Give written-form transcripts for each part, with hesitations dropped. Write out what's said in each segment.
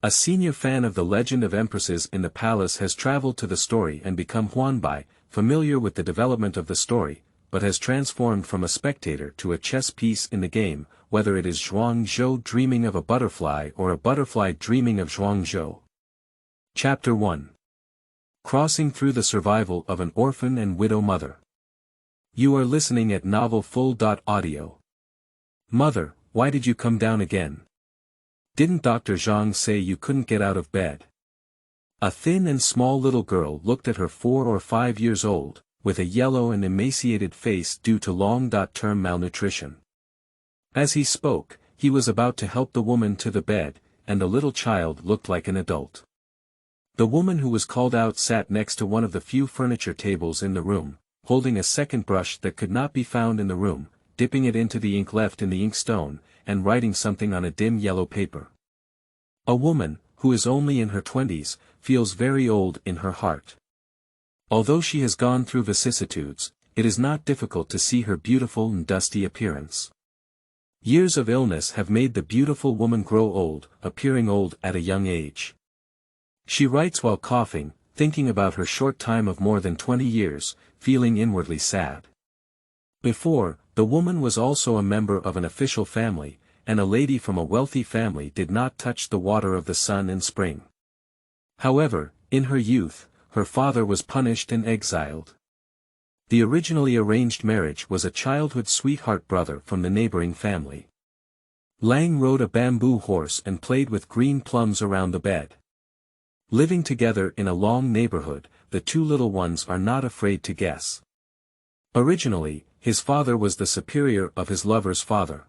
A senior fan of the Legend of Empresses in the palace has traveled to the story and become Huan Bi, familiar with the development of the story, but has transformed from a spectator to a chess piece in the game, whether it is Zhuang Zhou dreaming of a butterfly or a butterfly dreaming of Zhuang Zhou. Chapter 1. Crossing through the survival of an orphan and widow mother. You are listening at novelfull.audio. Mother, why did you come down again? Didn't Dr. Zhang say you couldn't get out of bed? A thin and small little girl looked at her 4 or 5 years old, with a yellow and emaciated face due to long-term malnutrition. As he spoke, he was about to help the woman to the bed, and the little child looked like an adult. The woman who was called out sat next to one of the few furniture tables in the room, holding a second brush that could not be found in the room, dipping it into the ink left in the inkstone, and writing something on a dim yellow paper. A woman, who is only in her 20s, feels very old in her heart. Although she has gone through vicissitudes, it is not difficult to see her beautiful and dusty appearance. Years of illness have made the beautiful woman grow old, appearing old at a young age. She writes while coughing, thinking about her short time of more than 20 years, feeling inwardly sad. Before, the woman was also a member of an official family, and a lady from a wealthy family did not touch the water of the sun in spring. However, in her youth, her father was punished and exiled. The originally arranged marriage was a childhood sweetheart brother from the neighboring family. Lang rode a bamboo horse and played with green plums around the bed. Living together in a long neighborhood, the two little ones are not afraid to guess. Originally, his father was the superior of his lover's father.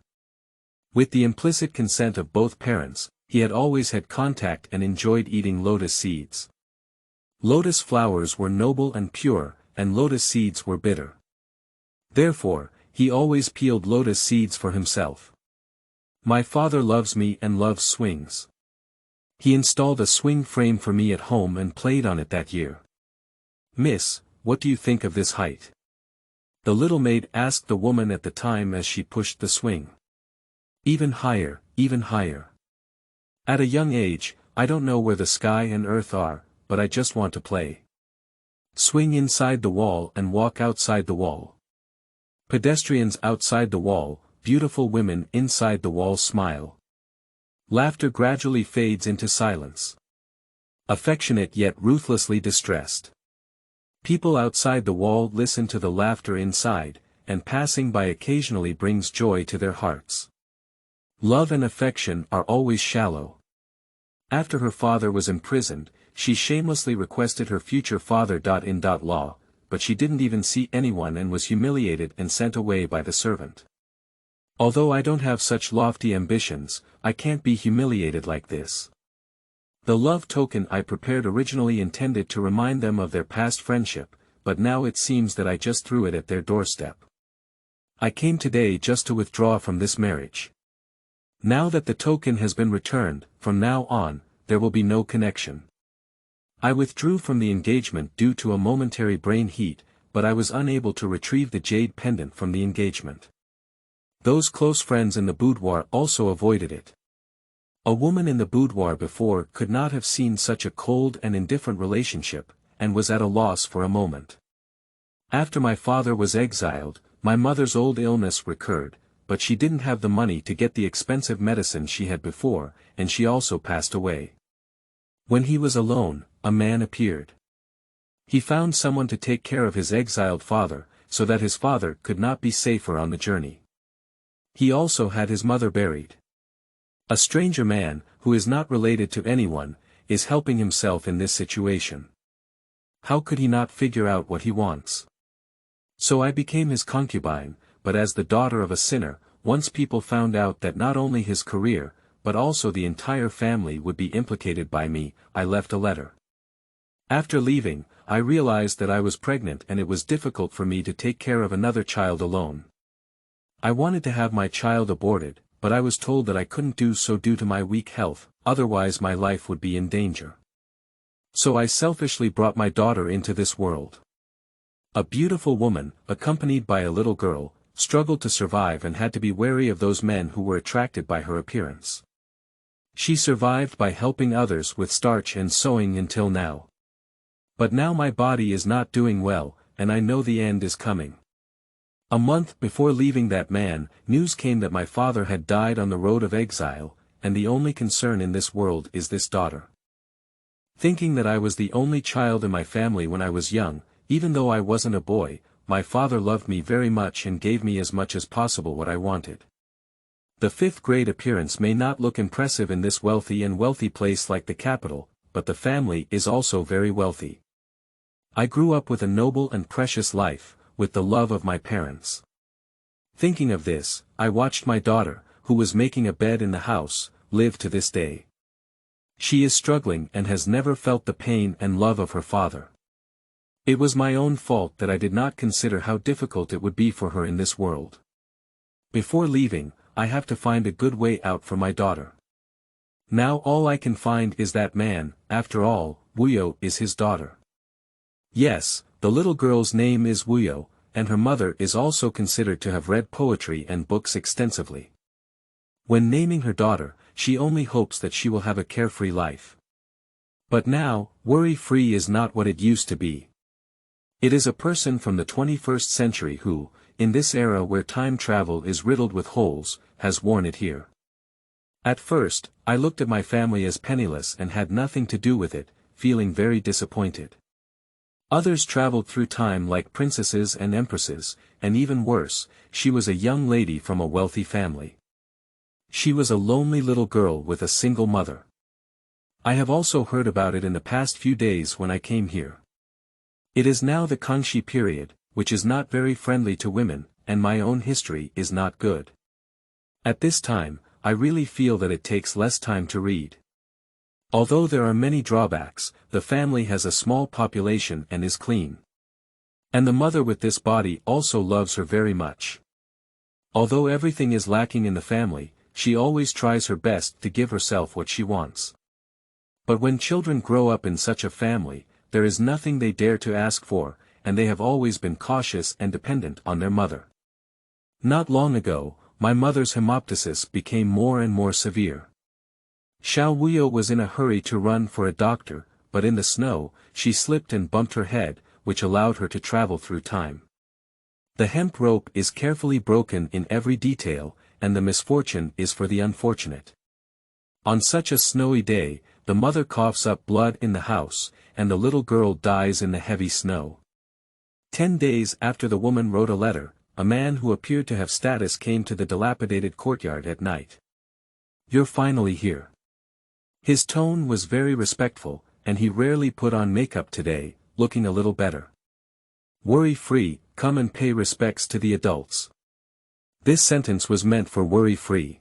With the implicit consent of both parents, he had always had contact and enjoyed eating lotus seeds. Lotus flowers were noble and pure, and lotus seeds were bitter. Therefore, he always peeled lotus seeds for himself. My father loves me and loves swings. He installed a swing frame for me at home and played on it that year. Miss, what do you think of this height? The little maid asked the woman at the time as she pushed the swing. Even higher, even higher. At a young age, I don't know where the sky and earth are, but I just want to play. Swing inside the wall and walk outside the wall. Pedestrians outside the wall, beautiful women inside the wall smile. Laughter gradually fades into silence. Affectionate yet ruthlessly distressed. People outside the wall listen to the laughter inside, and passing by occasionally brings joy to their hearts. Love and affection are always shallow. After her father was imprisoned, she shamelessly requested her future father.in.law, but she didn't even see anyone and was humiliated and sent away by the servant. Although I don't have such lofty ambitions, I can't be humiliated like this. The love token I prepared originally intended to remind them of their past friendship, but now it seems that I just threw it at their doorstep. I came today just to withdraw from this marriage. Now that the token has been returned, from now on, there will be no connection. I withdrew from the engagement due to a momentary brain heat, but I was unable to retrieve the jade pendant from the engagement. Those close friends in the boudoir also avoided it. A woman in the boudoir before could not have seen such a cold and indifferent relationship, and was at a loss for a moment. After my father was exiled, my mother's old illness recurred, but she didn't have the money to get the expensive medicine she had before, and she also passed away. When he was alone, a man appeared. He found someone to take care of his exiled father, so that his father could not be safer on the journey. He also had his mother buried. A stranger man, who is not related to anyone, is helping himself in this situation. How could he not figure out what he wants? So I became his concubine, but as the daughter of a sinner, once people found out that not only his career, but also the entire family would be implicated by me, I left a letter. After leaving, I realized that I was pregnant and it was difficult for me to take care of another child alone. I wanted to have my child aborted, but I was told that I couldn't do so due to my weak health, otherwise my life would be in danger. So I selfishly brought my daughter into this world. A beautiful woman, accompanied by a little girl, struggled to survive and had to be wary of those men who were attracted by her appearance. She survived by helping others with starch and sewing until now. But now my body is not doing well, and I know the end is coming. A month before leaving that man, news came that my father had died on the road of exile, and the only concern in this world is this daughter. Thinking that I was the only child in my family when I was young, even though I wasn't a boy, my father loved me very much and gave me as much as possible what I wanted. The fifth grade appearance may not look impressive in this wealthy place like the capital, but the family is also very wealthy. I grew up with a noble and precious life, with the love of my parents. Thinking of this, I watched my daughter, who was making a bed in the house, live to this day. She is struggling and has never felt the pain and love of her father. It was my own fault that I did not consider how difficult it would be for her in this world. Before leaving, I have to find a good way out for my daughter. Now all I can find is that man. After all, Wuyo is his daughter. Yes, the little girl's name is Wuyo, and her mother is also considered to have read poetry and books extensively. When naming her daughter, she only hopes that she will have a carefree life. But now, worry-free is not what it used to be. It is a person from the 21st century who, in this era where time travel is riddled with holes, has worn it here. At first, I looked at my family as penniless and had nothing to do with it, feeling very disappointed. Others traveled through time like princesses and empresses, and even worse, she was a young lady from a wealthy family. She was a lonely little girl with a single mother. I have also heard about it in the past few days when I came here. It is now the Kangxi period, which is not very friendly to women, and my own history is not good. At this time, I really feel that it takes less time to read. Although there are many drawbacks, the family has a small population and is clean. And the mother with this body also loves her very much. Although everything is lacking in the family, she always tries her best to give herself what she wants. But when children grow up in such a family, there is nothing they dare to ask for, and they have always been cautious and dependent on their mother. Not long ago, my mother's hemoptysis became more and more severe. Xiao Wuyo was in a hurry to run for a doctor, but in the snow, she slipped and bumped her head, which allowed her to travel through time. The hemp rope is carefully broken in every detail, and the misfortune is for the unfortunate. On such a snowy day, the mother coughs up blood in the house, and the little girl dies in the heavy snow. 10 days after the woman wrote a letter, a man who appeared to have status came to the dilapidated courtyard at night. "You're finally here." His tone was very respectful, and he rarely put on makeup today, looking a little better. "Worry-free, come and pay respects to the adults." This sentence was meant for worry-free.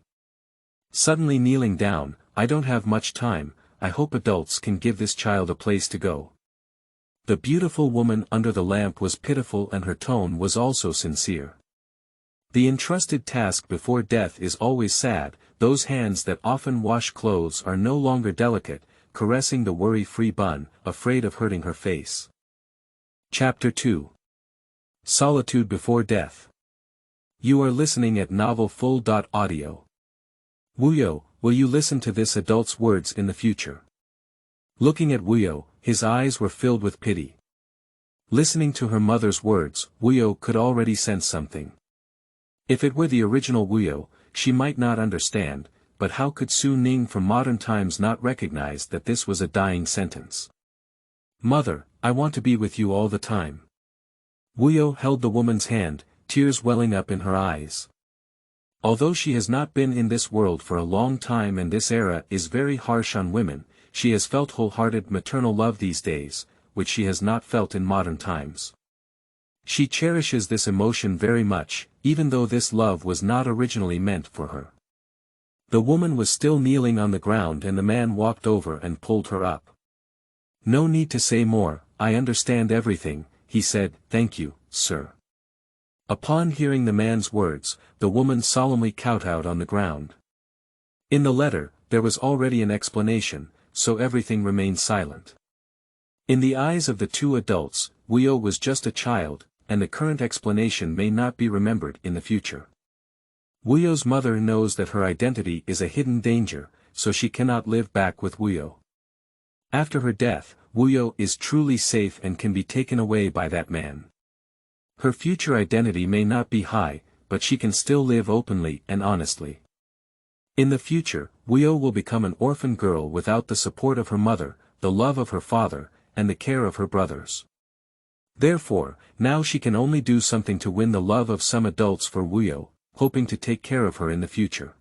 Suddenly kneeling down, "I don't have much time, I hope adults can give this child a place to go." The beautiful woman under the lamp was pitiful and her tone was also sincere. The entrusted task before death is always sad. Those hands that often wash clothes are no longer delicate, caressing the worry-free bun, afraid of hurting her face. Chapter 2. Solitude Before Death. You are listening at novelfull.audio. Wuyo, will you listen to this adult's words in the future? Looking at Wuyo, his eyes were filled with pity. Listening to her mother's words, Wuyo could already sense something. If it were the original Wuyo, she might not understand, but how could Su Ning from modern times not recognize that this was a dying sentence? "Mother, I want to be with you all the time." Wuyo held the woman's hand, tears welling up in her eyes. Although she has not been in this world for a long time and this era is very harsh on women, she has felt wholehearted maternal love these days, which she has not felt in modern times. She cherishes this emotion very much, even though this love was not originally meant for her. The woman was still kneeling on the ground and the man walked over and pulled her up. "No need to say more, I understand everything," he said. "Thank you, sir." Upon hearing the man's words, the woman solemnly kowtowed on the ground. In the letter, there was already an explanation, so everything remained silent. In the eyes of the two adults, Wuyo was just a child, and the current explanation may not be remembered in the future. Wuyo's mother knows that her identity is a hidden danger, so she cannot live back with Wuyo. After her death, Wuyo is truly safe and can be taken away by that man. Her future identity may not be high, but she can still live openly and honestly. In the future, Wuyo will become an orphan girl without the support of her mother, the love of her father, and the care of her brothers. Therefore, now she can only do something to win the love of some adults for Wuyo, hoping to take care of her in the future.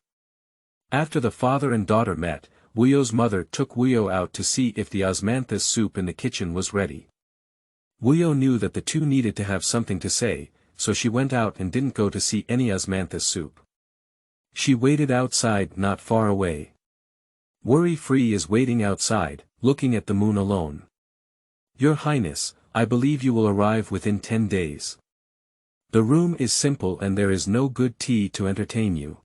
After the father and daughter met, Wuyo's mother took Wuyo out to see if the osmanthus soup in the kitchen was ready. Wuyo knew that the two needed to have something to say, so she went out and didn't go to see any osmanthus soup. She waited outside not far away. Worry-free is waiting outside, looking at the moon alone. Your Highness, I believe you will arrive within 10 days. The room is simple and there is no good tea to entertain you.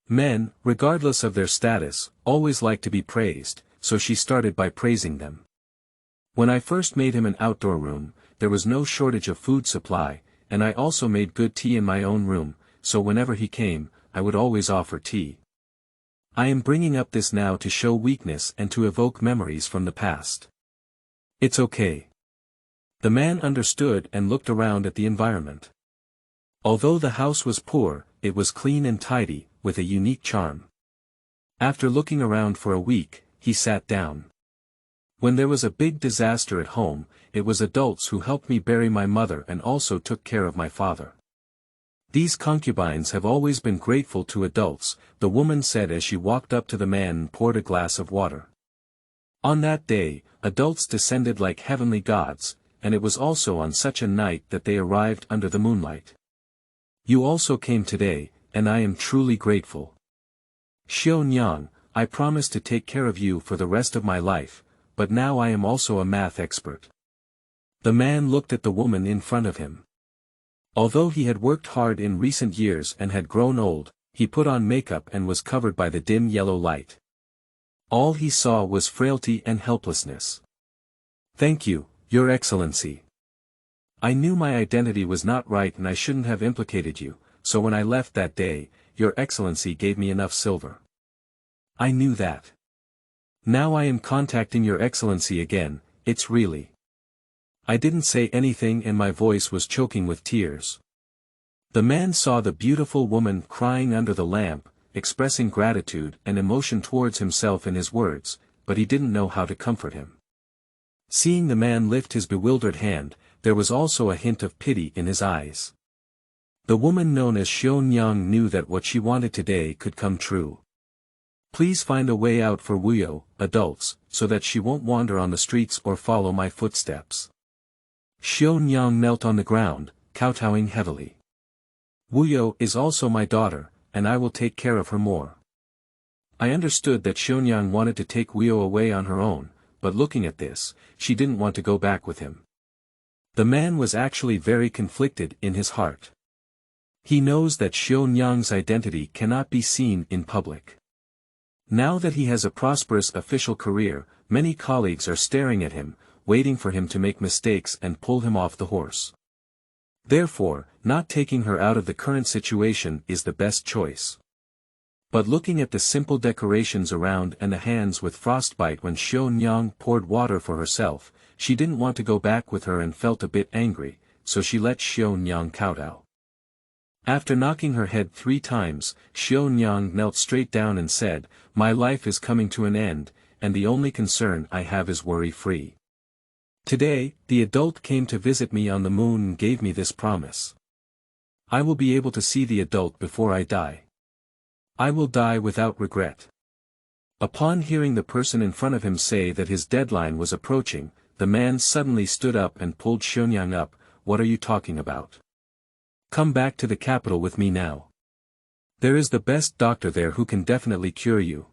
Men, regardless of their status, always like to be praised, so she started by praising them. When I first made him an outdoor room, there was no shortage of food supply, and I also made good tea in my own room, so whenever he came, I would always offer tea. I am bringing up this now to show weakness and to evoke memories from the past. It's okay. The man understood and looked around at the environment. Although the house was poor, it was clean and tidy, with a unique charm. After looking around for a week, he sat down. When there was a big disaster at home, it was adults who helped me bury my mother and also took care of my father. These concubines have always been grateful to adults, the woman said as she walked up to the man and poured a glass of water. On that day, adults descended like heavenly gods, and it was also on such a night that they arrived under the moonlight. You also came today, and I am truly grateful. Xiaonyang, I promise to take care of you for the rest of my life, but now I am also a math expert. The man looked at the woman in front of him. Although he had worked hard in recent years and had grown old, he put on makeup and was covered by the dim yellow light. All he saw was frailty and helplessness. Thank you, Your Excellency. I knew my identity was not right and I shouldn't have implicated you, so when I left that day, Your Excellency gave me enough silver. I knew that. Now I am contacting Your Excellency again, it's really. I didn't say anything and my voice was choking with tears. The man saw the beautiful woman crying under the lamp, expressing gratitude and emotion towards himself in his words, but he didn't know how to comfort him. Seeing the man lift his bewildered hand, there was also a hint of pity in his eyes. The woman known as Xiaonyang knew that what she wanted today could come true. Please find a way out for Wuyo, adults, so that she won't wander on the streets or follow my footsteps. Xiaonyang knelt on the ground, kowtowing heavily. Wuyo is also my daughter, and I will take care of her more. I understood that Xiaonyang wanted to take Wuyo away on her own, but looking at this, she didn't want to go back with him. The man was actually very conflicted in his heart. He knows that Xiaonyang's identity cannot be seen in public. Now that he has a prosperous official career, many colleagues are staring at him, waiting for him to make mistakes and pull him off the horse. Therefore, not taking her out of the current situation is the best choice. But looking at the simple decorations around and the hands with frostbite when Xiaonyang poured water for herself, she didn't want to go back with her and felt a bit angry, so she let Xiaonyang kowtow. After knocking her head 3 times, Xiaonyang knelt straight down and said, "My life is coming to an end, and the only concern I have is worry-free. Today, the adult came to visit me on the moon and gave me this promise. I will be able to see the adult before I die. I will die without regret." Upon hearing the person in front of him say that his deadline was approaching, the man suddenly stood up and pulled Xiaonyang up. "What are you talking about? Come back to the capital with me now. There is the best doctor there who can definitely cure you."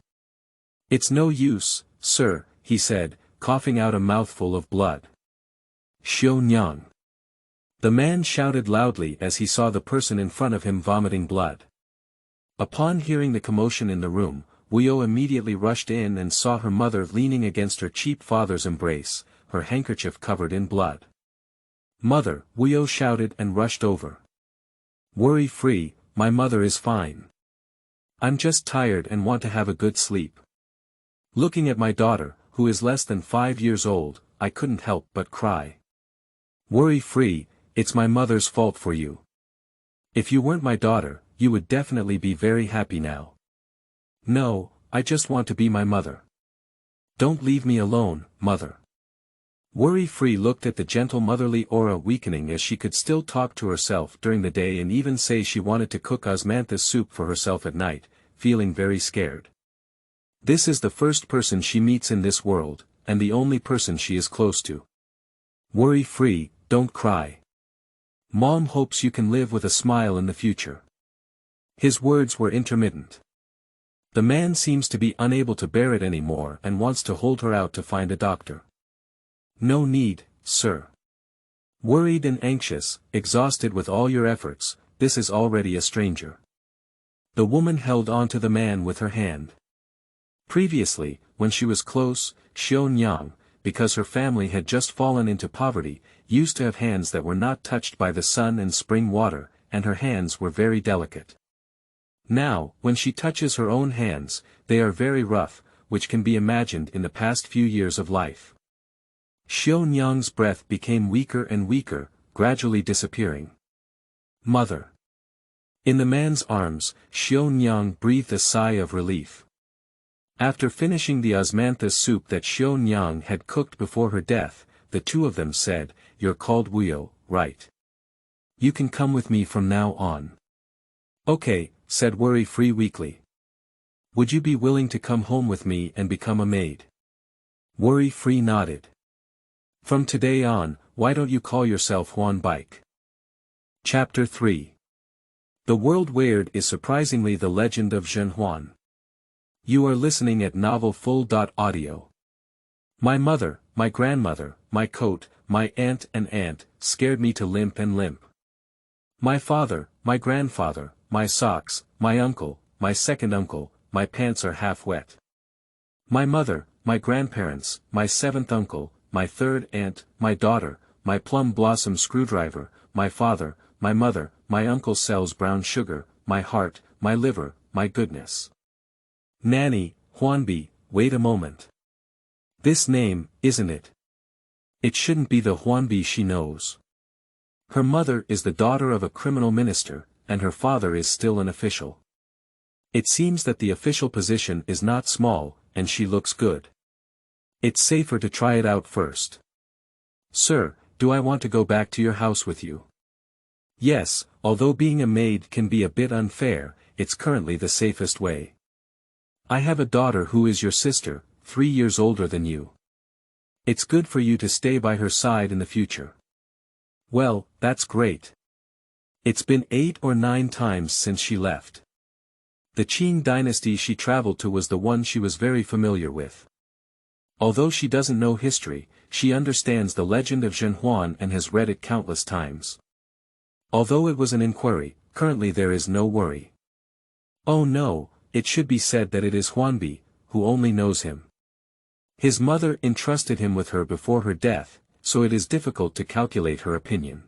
"It's no use, sir," he said, coughing out a mouthful of blood. "Xiaonyang." The man shouted loudly as he saw the person in front of him vomiting blood. Upon hearing the commotion in the room, Wuyo immediately rushed in and saw her mother leaning against her cheap father's embrace, her handkerchief covered in blood. "Mother," Wuyo shouted and rushed over. "Worry-free, my mother is fine. I'm just tired and want to have a good sleep." Looking at my daughter, who is less than 5 years old, I couldn't help but cry. Worry-free, it's my mother's fault for you. If you weren't my daughter, you would definitely be very happy now. No, I just want to be my mother. Don't leave me alone, mother. Worry-free looked at the gentle motherly aura weakening as she could still talk to herself during the day and even say she wanted to cook osmanthus soup for herself at night, feeling very scared. This is the first person she meets in this world, and the only person she is close to. Worry-free, don't cry. Mom hopes you can live with a smile in the future. His words were intermittent. The man seems to be unable to bear it anymore and wants to hold her out to find a doctor. No need, sir. Worried and anxious, exhausted with all your efforts, this is already a stranger. The woman held on to the man with her hand. Previously, when she was close, Xiaonyang, because her family had just fallen into poverty, used to have hands that were not touched by the sun and spring water, and her hands were very delicate. Now, when she touches her own hands, they are very rough, which can be imagined in the past few years of life. Xiaonyang's breath became weaker and weaker, gradually disappearing. Mother. In the man's arms, Xiaonyang breathed a sigh of relief. After finishing the osmanthus soup that Xiaonyang had cooked before her death, the two of them said, "You're called Wuyo, right? You can come with me from now on." "Okay," said Worry-free weakly. "Would you be willing to come home with me and become a maid?" Worry-free nodded. "From today on, why don't you call yourself Huan Bi?" Chapter 3. The World Weird is surprisingly the legend of Zhen Huan. You are listening at Novel Full.audio. My mother, my grandmother, my coat, my aunt and aunt, scared me to limp and limp. My father, my grandfather, my socks, my uncle, my second uncle, my pants are half wet. My mother, my grandparents, my seventh uncle, my third aunt, my daughter, my plum blossom screwdriver, my father, my mother, my uncle sells brown sugar, my heart, my liver, my goodness. Nanny, Huan Bi, wait a moment. This name, isn't it? It shouldn't be the Huan Bi she knows. Her mother is the daughter of a criminal minister, and her father is still an official. It seems that the official position is not small, and she looks good. It's safer to try it out first. Sir, do I want to go back to your house with you? Yes, although being a maid can be a bit unfair, it's currently the safest way. I have a daughter who is your sister, 3 years older than you. It's good for you to stay by her side in the future. Well, that's great. It's been 8 or 9 times since she left. The Qing dynasty she traveled to was the one she was very familiar with. Although she doesn't know history, she understands the legend of Zhen Huan and has read it countless times. Although it was an inquiry, currently there is no worry. Oh no, it should be said that it is Huan Bi, who only knows him. His mother entrusted him with her before her death, so it is difficult to calculate her opinion.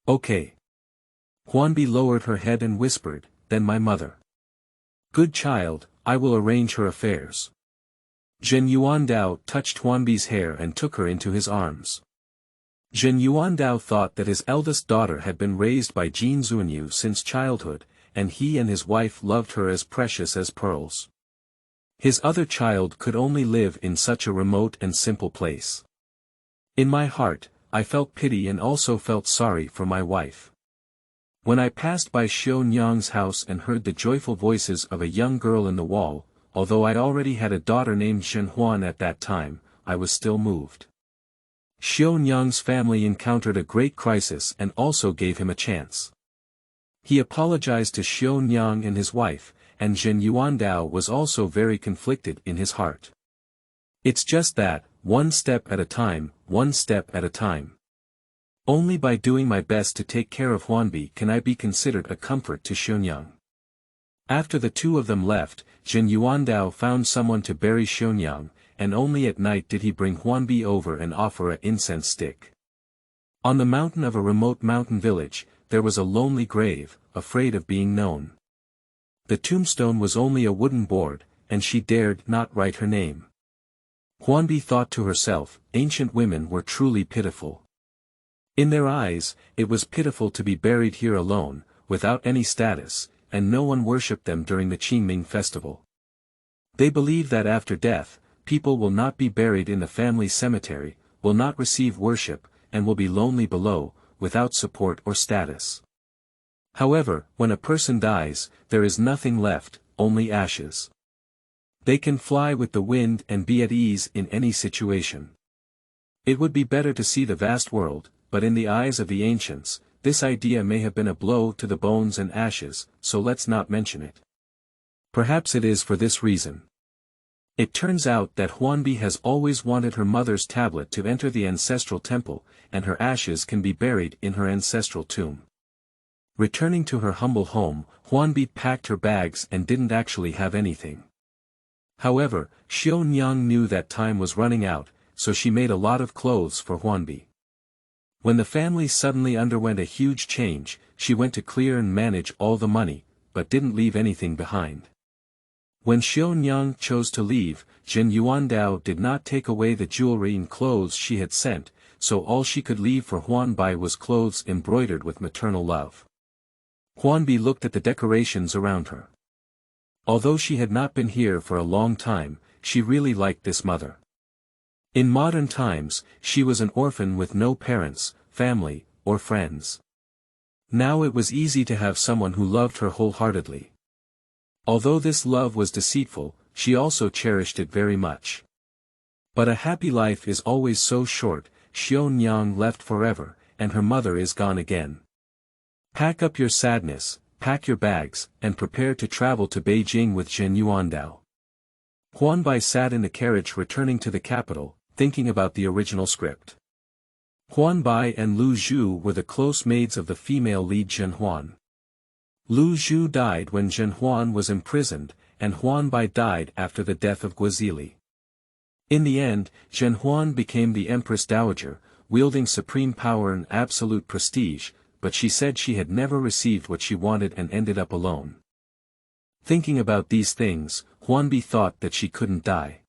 Okay. Huan Bi lowered her head and whispered, then my mother. Good child, I will arrange her affairs. Zhen Yuandao touched Huan Bi's hair and took her into his arms. Zhen Yuandao thought that his eldest daughter had been raised by Jin Zunyu since childhood, and he and his wife loved her as precious as pearls. His other child could only live in such a remote and simple place. In my heart, I felt pity and also felt sorry for my wife. When I passed by Xiaonyang's house and heard the joyful voices of a young girl in the wall, although I already had a daughter named Zhen Huan at that time, I was still moved. Xiaonyang's family encountered a great crisis and also gave him a chance. He apologized to Xiaonyang and his wife, and Zhen Yuandao was also very conflicted in his heart. It's just that, one step at a time, one step at a time. Only by doing my best to take care of Huan Bi can I be considered a comfort to Xiaonyang. After the two of them left, Zhen Yuandao found someone to bury Xiaonyang, and only at night did he bring Huan Bi over and offer an incense stick. On the mountain of a remote mountain village, there was a lonely grave, afraid of being known. The tombstone was only a wooden board, and she dared not write her name. Huan Bi thought to herself, ancient women were truly pitiful. In their eyes, it was pitiful to be buried here alone, without any status, and no one worshipped them during the Qingming festival. They believe that after death, people will not be buried in the family cemetery, will not receive worship, and will be lonely below, without support or status. However, when a person dies, there is nothing left, only ashes. They can fly with the wind and be at ease in any situation. It would be better to see the vast world, but in the eyes of the ancients, this idea may have been a blow to the bones and ashes, so let's not mention it. Perhaps it is for this reason. It turns out that Huan Bi has always wanted her mother's tablet to enter the ancestral temple, and her ashes can be buried in her ancestral tomb. Returning to her humble home, Huan Bi packed her bags and didn't actually have anything. However, Xiaonyang knew that time was running out, so she made a lot of clothes for Huan Bi. When the family suddenly underwent a huge change, she went to clear and manage all the money, but didn't leave anything behind. When Xiaonyang chose to leave, Zhen Yuandao did not take away the jewelry and clothes she had sent, so all she could leave for Huan Bi was clothes embroidered with maternal love. Huan Bi looked at the decorations around her. Although she had not been here for a long time, she really liked this mother. In modern times, she was an orphan with no parents, family, or friends. Now it was easy to have someone who loved her wholeheartedly. Although this love was deceitful, she also cherished it very much. But a happy life is always so short. Xiaonyang left forever, and her mother is gone again. Pack up your sadness, pack your bags, and prepare to travel to Beijing with Zhen Yuandao. Huan Bi sat in the carriage returning to the capital, thinking about the original script. Huan Bi and Lu Zhu were the close maids of the female lead Zhen Huan. Lu Zhu died when Zhen Huan was imprisoned, and Huan Bi died after the death of Guazili. In the end, Zhen Huan became the Empress Dowager, wielding supreme power and absolute prestige, but she said she had never received what she wanted and ended up alone. Thinking about these things, Huan Bi thought that she couldn't die.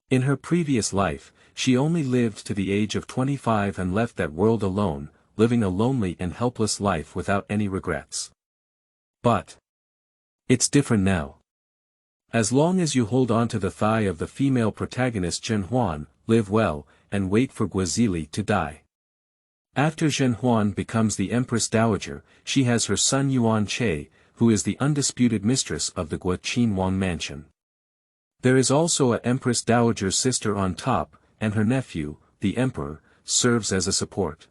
In her previous life, she only lived to the age of 25 and left that world alone, living a lonely and helpless life without any regrets. But it's different now. As long as you hold on to the thigh of the female protagonist Zhen Huan, live well, and wait for Guazili to die. After Zhen Huan becomes the Empress Dowager, she has her son Yuan Che, who is the undisputed mistress of the Guaqin Wang mansion. There is also a Empress Dowager's sister on top, and her nephew, the Emperor, serves as a support.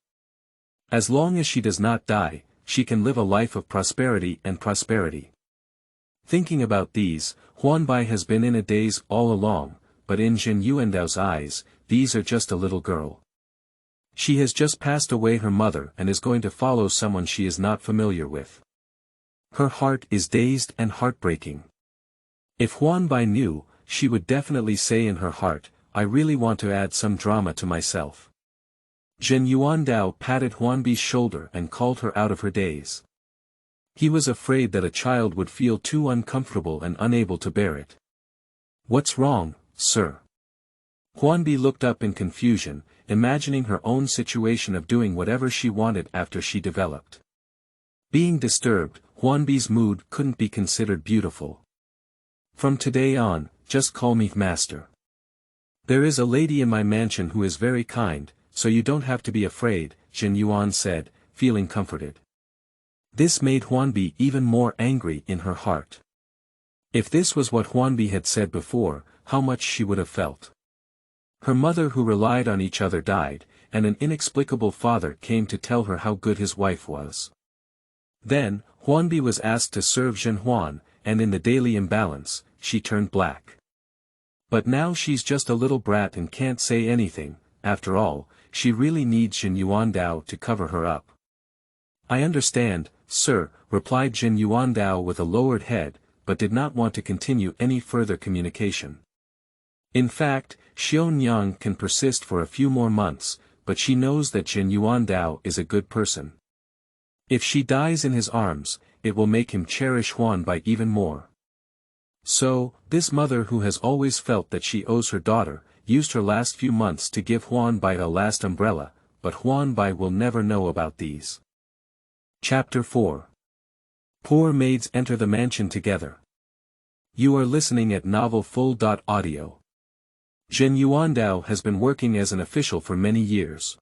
As long as she does not die, she can live a life of prosperity and prosperity. Thinking about these, Huan Bi has been in a daze all along, but in Zhen Yuandao's eyes, these are just a little girl. She has just passed away her mother and is going to follow someone she is not familiar with. Her heart is dazed and heartbreaking. If Huan Bi knew, she would definitely say in her heart, I really want to add some drama to myself. Zhen Yuandao patted Huan Bi's shoulder and called her out of her daze. He was afraid that a child would feel too uncomfortable and unable to bear it. What's wrong, sir? Huan Bi looked up in confusion, imagining her own situation of doing whatever she wanted after she developed. Being disturbed, Huan Bi's mood couldn't be considered beautiful. From today on, just call me master. There is a lady in my mansion who is very kind, so you don't have to be afraid, Zhen Yuan said, feeling comforted. This made Huan Bi even more angry in her heart. If this was what Huan Bi had said before, how much she would have felt. Her mother who relied on each other died, and an inexplicable father came to tell her how good his wife was. Then, Huan Bi was asked to serve Zhen Huan, and in the daily imbalance, she turned black. But now she's just a little brat and can't say anything. After all, she really needs Zhen Yuandao to cover her up. I understand, sir, replied Zhen Yuandao with a lowered head, but did not want to continue any further communication. In fact, Xiaonyang can persist for a few more months, but she knows that Zhen Yuandao is a good person. If she dies in his arms, it will make him cherish Huan Bi even more. So, this mother who has always felt that she owes her daughter, used her last few months to give Huan Bi a last umbrella, but Huan Bi will never know about these. Chapter 4. Poor maids enter the mansion together. You are listening at Novel Full.audio. Zhen Yuandao has been working as an official for many years.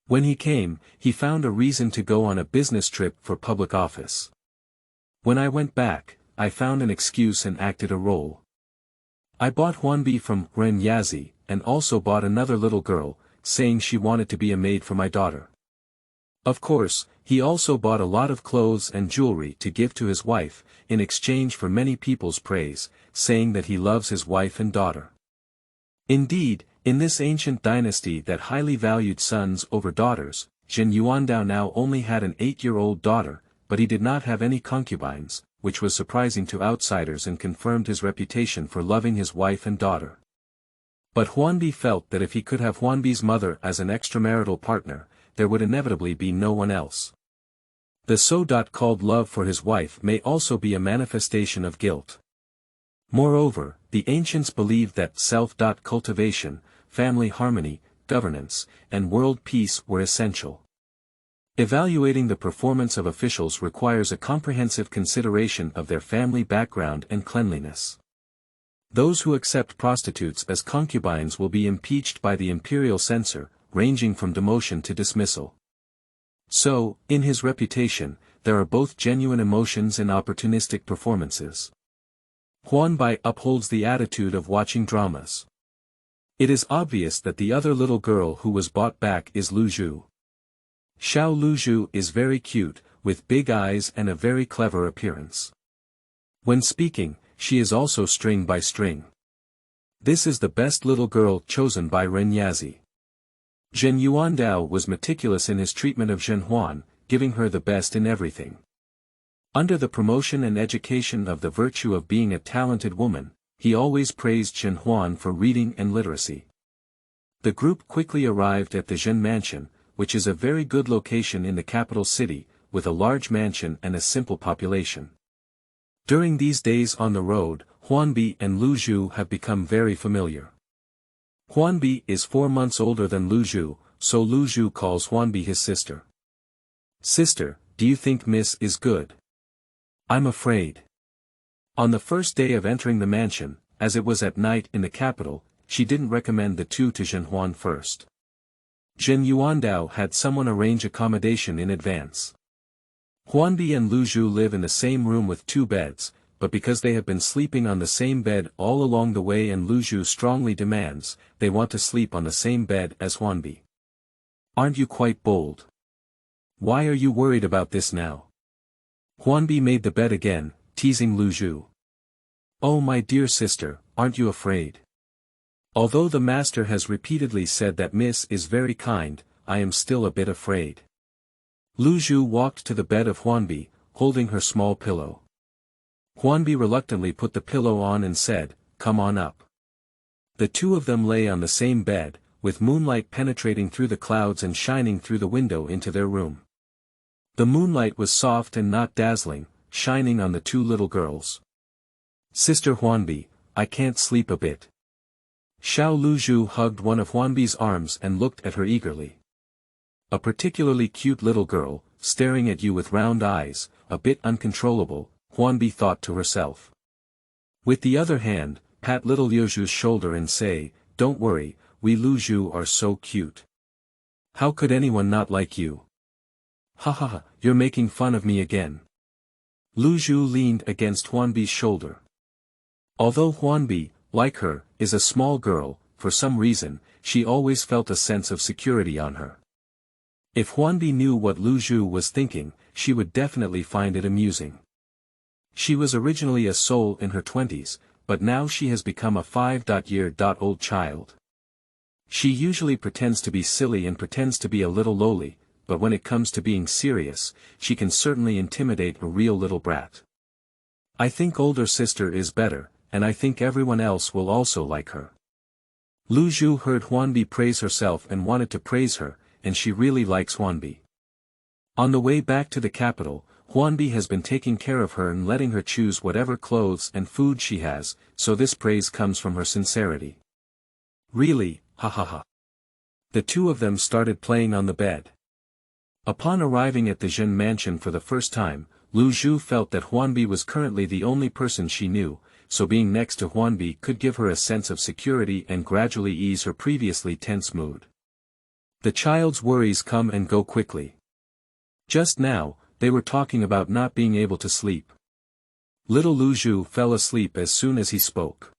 When he came, he found a reason to go on a business trip for public office. When I went back, I found an excuse and acted a role. I bought Huan Bi from Ren Yazi, and also bought another little girl, saying she wanted to be a maid for my daughter. Of course, he also bought a lot of clothes and jewelry to give to his wife, in exchange for many people's praise, saying that he loves his wife and daughter. Indeed, in this ancient dynasty that highly valued sons over daughters, Zhen Yuandao now only had an 8-year-old daughter, but he did not have any concubines, which was surprising to outsiders and confirmed his reputation for loving his wife and daughter. But Huan Bi felt that if he could have Huan Bi's mother as an extramarital partner, there would inevitably be no one else. The so-called love for his wife may also be a manifestation of guilt. Moreover, the ancients believed that self-cultivation, family harmony, governance, and world peace were essential. Evaluating the performance of officials requires a comprehensive consideration of their family background and cleanliness. Those who accept prostitutes as concubines will be impeached by the imperial censor, ranging from demotion to dismissal. So, in his reputation, there are both genuine emotions and opportunistic performances. Huan Bi upholds the attitude of watching dramas. It is obvious that the other little girl who was bought back is Lu Zhu. Xiao Lu Zhu is very cute, with big eyes and a very clever appearance. When speaking, she is also string by string. This is the best little girl chosen by Ren Yazi. Zhen Yuandao was meticulous in his treatment of Zhen Huan, giving her the best in everything. Under the promotion and education of the virtue of being a talented woman, he always praised Zhen Huan for reading and literacy. The group quickly arrived at the Zhen mansion, which is a very good location in the capital city, with a large mansion and a simple population. During these days on the road, Huan Bi and Lu Zhu have become very familiar. Huan Bi is 4 months older than Lu Zhu, so Lu Zhu calls Huan Bi his sister. Sister, do you think Miss is good? I'm afraid. On the first day of entering the mansion, as it was at night in the capital, she didn't recommend the two to Zhen Huan first. Zhen Yuandao had someone arrange accommodation in advance. Huan Bi and Lu Zhu live in the same room with 2 beds, but because they have been sleeping on the same bed all along the way and Lu Zhu strongly demands, they want to sleep on the same bed as Huan Bi. Aren't you quite bold? Why are you worried about this now? Huan Bi made the bed again, teasing Lu Zhu. Oh my dear sister, aren't you afraid? Although the master has repeatedly said that Miss is very kind, I am still a bit afraid. Lu Zhu walked to the bed of Huan Bi, holding her small pillow. Huan Bi reluctantly put the pillow on and said, "Come on up." The two of them lay on the same bed, with moonlight penetrating through the clouds and shining through the window into their room. The moonlight was soft and not dazzling, shining on the 2 little girls. Sister Huan Bi, I can't sleep a bit. Xiao Lu Zhu hugged one of Huan Bi's arms and looked at her eagerly. A particularly cute little girl, staring at you with round eyes, a bit uncontrollable, Huan Bi thought to herself. With the other hand, pat little Liu Zhu's shoulder and say, "Don't worry, we Lu Zhu are so cute. How could anyone not like you?" "Ha ha ha, you're making fun of me again." Lu Zhu leaned against Huan Bi's shoulder. Although Huan Bi, like her, is a small girl, for some reason, she always felt a sense of security on her. If Huan Bi knew what Lu Zhu was thinking, she would definitely find it amusing. She was originally a soul in her 20s, but now she has become a 5-year-old child. She usually pretends to be silly and pretends to be a little lowly, but when it comes to being serious, she can certainly intimidate a real little brat. I think older sister is better, and I think everyone else will also like her. Lu Zhu heard Huan Bi praise herself and wanted to praise her, and she really likes Huan Bi. On the way back to the capital, Huan Bi has been taking care of her and letting her choose whatever clothes and food she has, so this praise comes from her sincerity. Really, ha ha ha. The two of them started playing on the bed. Upon arriving at the Zhen mansion for the first time, Lu Zhu felt that Huan Bi was currently the only person she knew, so being next to Huan Bi could give her a sense of security and gradually ease her previously tense mood. The child's worries come and go quickly. Just now, they were talking about not being able to sleep. Little Lu Zhu fell asleep as soon as he spoke.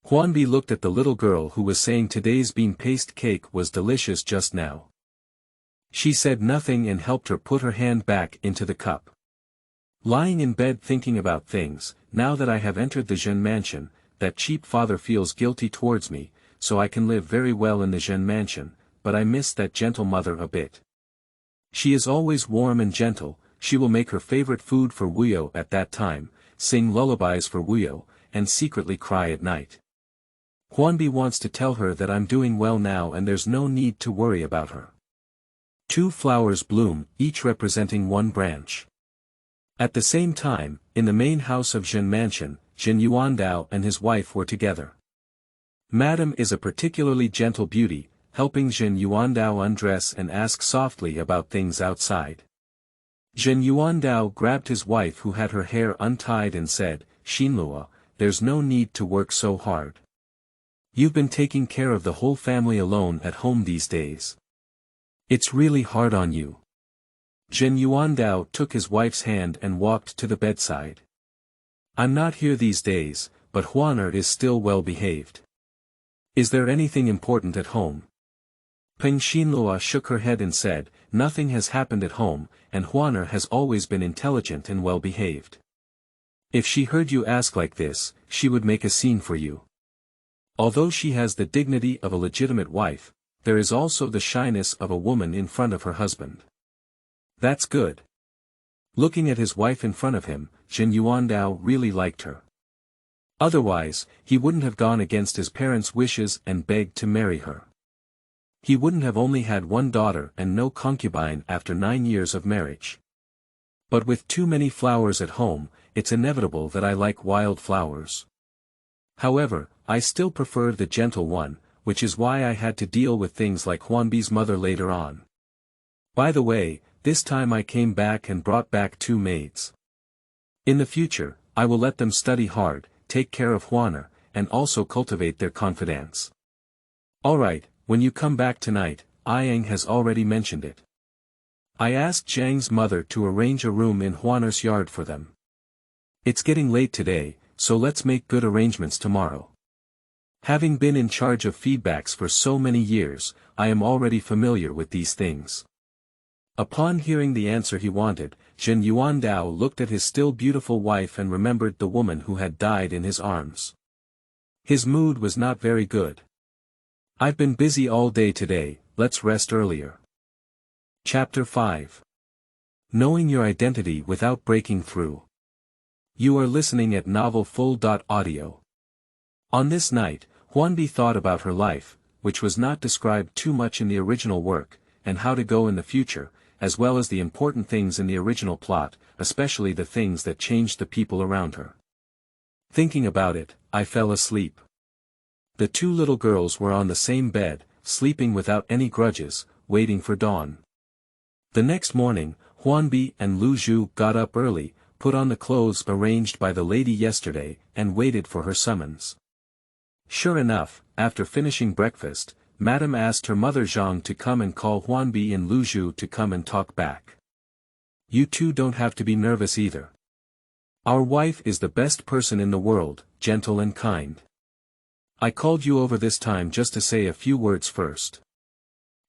Huan Bi looked at the little girl who was saying today's bean paste cake was delicious just now. She said nothing and helped her put her hand back into the cup. Lying in bed thinking about things, now that I have entered the Zhen mansion, that cheap father feels guilty towards me, so I can live very well in the Zhen mansion, but I miss that gentle mother a bit. She is always warm and gentle, she will make her favorite food for Wuyo at that time, sing lullabies for Wuyo, and secretly cry at night. Huan Bi wants to tell her that I'm doing well now and there's no need to worry about her. 2 flowers bloom, each representing 1 branch. At the same time, in the main house of Zhen Mansion, Zhen Yuandao and his wife were together. Madame is a particularly gentle beauty, helping Zhen Yuandao undress and ask softly about things outside. Zhen Yuandao grabbed his wife who had her hair untied and said, "Xinlua, there's no need to work so hard. You've been taking care of the whole family alone at home these days. It's really hard on you." Zhen Yuandao took his wife's hand and walked to the bedside. "I'm not here these days, but Huaner is still well behaved. Is there anything important at home?" Peng Xinlua shook her head and said, "Nothing has happened at home, and Huaner has always been intelligent and well behaved. If she heard you ask like this, she would make a scene for you. Although she has the dignity of a legitimate wife, there is also the shyness of a woman in front of her husband." "That's good." Looking at his wife in front of him, Zhen Yuandao really liked her. Otherwise, he wouldn't have gone against his parents' wishes and begged to marry her. He wouldn't have only had 1 daughter and no concubine after 9 years of marriage. But with too many flowers at home, it's inevitable that I like wild flowers. However, I still prefer the gentle one, which is why I had to deal with things like Huan Bi's mother later on. By the way, this time I came back and brought back 2 maids. In the future, I will let them study hard, take care of Huaner, and also cultivate their confidence. Alright, when you come back tonight, Yang has already mentioned it. I asked Zhang's mother to arrange a room in Huaner's yard for them. It's getting late today, so let's make good arrangements tomorrow. Having been in charge of feedbacks for so many years, I am already familiar with these things. Upon hearing the answer he wanted, Zhen Yuandao looked at his still beautiful wife and remembered the woman who had died in his arms. His mood was not very good. I've been busy all day today, let's rest earlier. Chapter 5. Knowing your identity without breaking through. You are listening at novelfull.audio. On this night, Huan Bi thought about her life, which was not described too much in the original work, and how to go in the future, as well as the important things in the original plot, especially the things that changed the people around her. Thinking about it, I fell asleep. The 2 little girls were on the same bed, sleeping without any grudges, waiting for dawn. The next morning, Huan Bi and Lu Zhu got up early, put on the clothes arranged by the lady yesterday, and waited for her summons. Sure enough, after finishing breakfast, Madame asked her mother Zhang to come and call Huan Bi and Lu Zhu to come and talk back. "You 2 don't have to be nervous either. Our wife is the best person in the world, gentle and kind. I called you over this time just to say a few words first."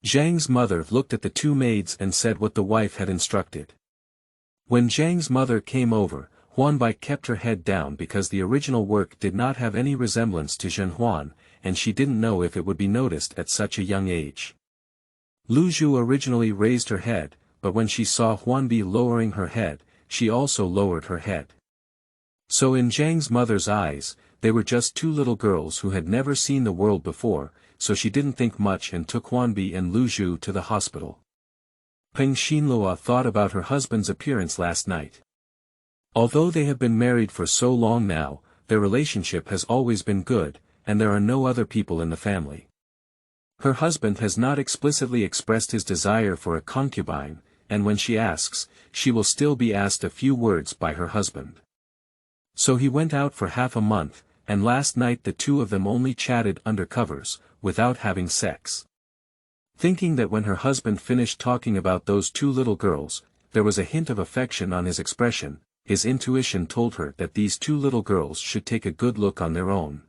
Zhang's mother looked at the 2 maids and said what the wife had instructed. When Zhang's mother came over, Huan Bi kept her head down because the original work did not have any resemblance to Zhen Huan, and she didn't know if it would be noticed at such a young age. Lu Zhu originally raised her head, but when she saw Huan Bi lowering her head, she also lowered her head. So in Zhang's mother's eyes, they were just 2 little girls who had never seen the world before, so she didn't think much and took Huan Bi and Lu Zhu to the hospital. Peng Xinlua thought about her husband's appearance last night. Although they have been married for so long now, their relationship has always been good, and there are no other people in the family. Her husband has not explicitly expressed his desire for a concubine, and when she asks, she will still be asked a few words by her husband. So he went out for half a month, and last night the two of them only chatted under covers, without having sex. Thinking that when her husband finished talking about those two little girls, there was a hint of affection on his expression, his intuition told her that these two little girls should take a good look on their own.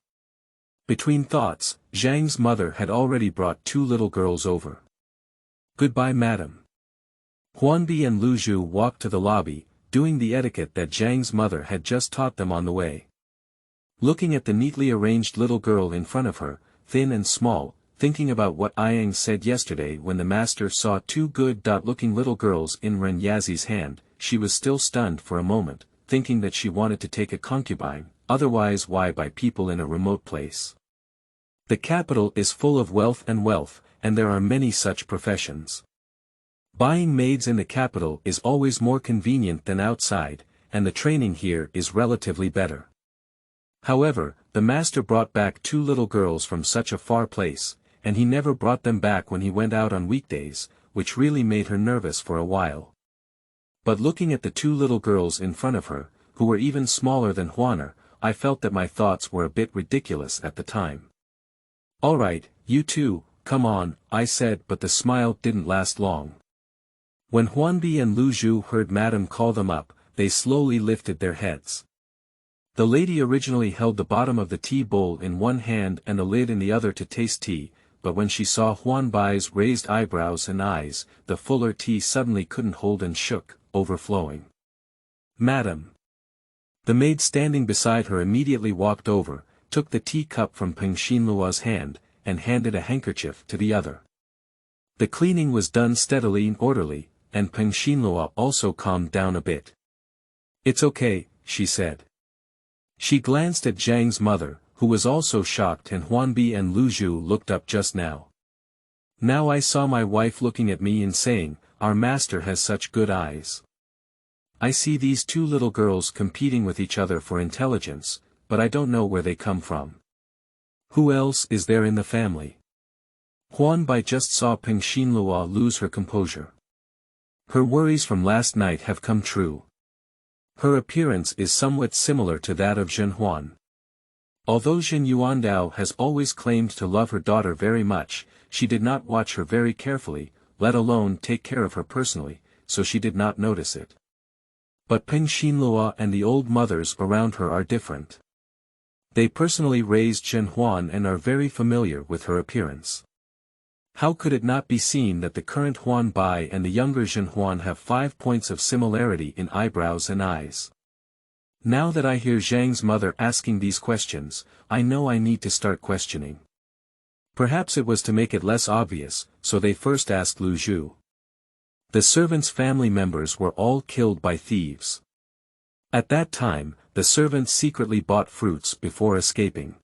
Between thoughts, Zhang's mother had already brought two little girls over. "Goodbye, madam." Huan Bi and Lu Zhu walked to the lobby, doing the etiquette that Zhang's mother had just taught them on the way. Looking at the neatly arranged little girl in front of her, thin and small, thinking about what Yang said yesterday when the master saw two good-looking little girls in Ren Yazi's hand, she was still stunned for a moment, thinking that she wanted to take a concubine, otherwise why buy people in a remote place? The capital is full of wealth, and there are many such professions. Buying maids in the capital is always more convenient than outside, and the training here is relatively better. However, the master brought back two little girls from such a far place, and he never brought them back when he went out on weekdays, which really made her nervous for a while. But looking at the two little girls in front of her, who were even smaller than Huaner, I felt that my thoughts were a bit ridiculous at the time. "Alright, you two, come on," I said, but the smile didn't last long. When Huan Bi and Lu Zhu heard Madame call them up, they slowly lifted their heads. The lady originally held the bottom of the tea bowl in one hand and the lid in the other to taste tea, but when she saw Huan Bi's raised eyebrows and eyes, the fuller tea suddenly couldn't hold and shook, overflowing. "Madam." The maid standing beside her immediately walked over, took the teacup from Peng Xinlua's hand, and handed a handkerchief to the other. The cleaning was done steadily and orderly, and Peng Xinlua also calmed down a bit. "It's okay," she said. She glanced at Zhang's mother, who was also shocked, and Huan Bi and Lu Zhu looked up just now. Now I saw my wife looking at me and saying, "Our master has such good eyes." I see these two little girls competing with each other for intelligence, but I don't know where they come from. Who else is there in the family? Huan Bi just saw Peng Xinlua lose her composure. Her worries from last night have come true. Her appearance is somewhat similar to that of Zhen Huan. Although Zhen Yuandao has always claimed to love her daughter very much, she did not watch her very carefully, let alone take care of her personally, so she did not notice it. But Peng Xinlua and the old mothers around her are different. They personally raised Zhen Huan and are very familiar with her appearance. How could it not be seen that the current Huan Bi and the younger Zhen Huan have 5 points of similarity in eyebrows and eyes? Now that I hear Zhang's mother asking these questions, I know I need to start questioning. Perhaps it was to make it less obvious, so they first asked Lu Zhu. The servants' family members were all killed by thieves. At that time, the servants secretly bought fruits before escaping.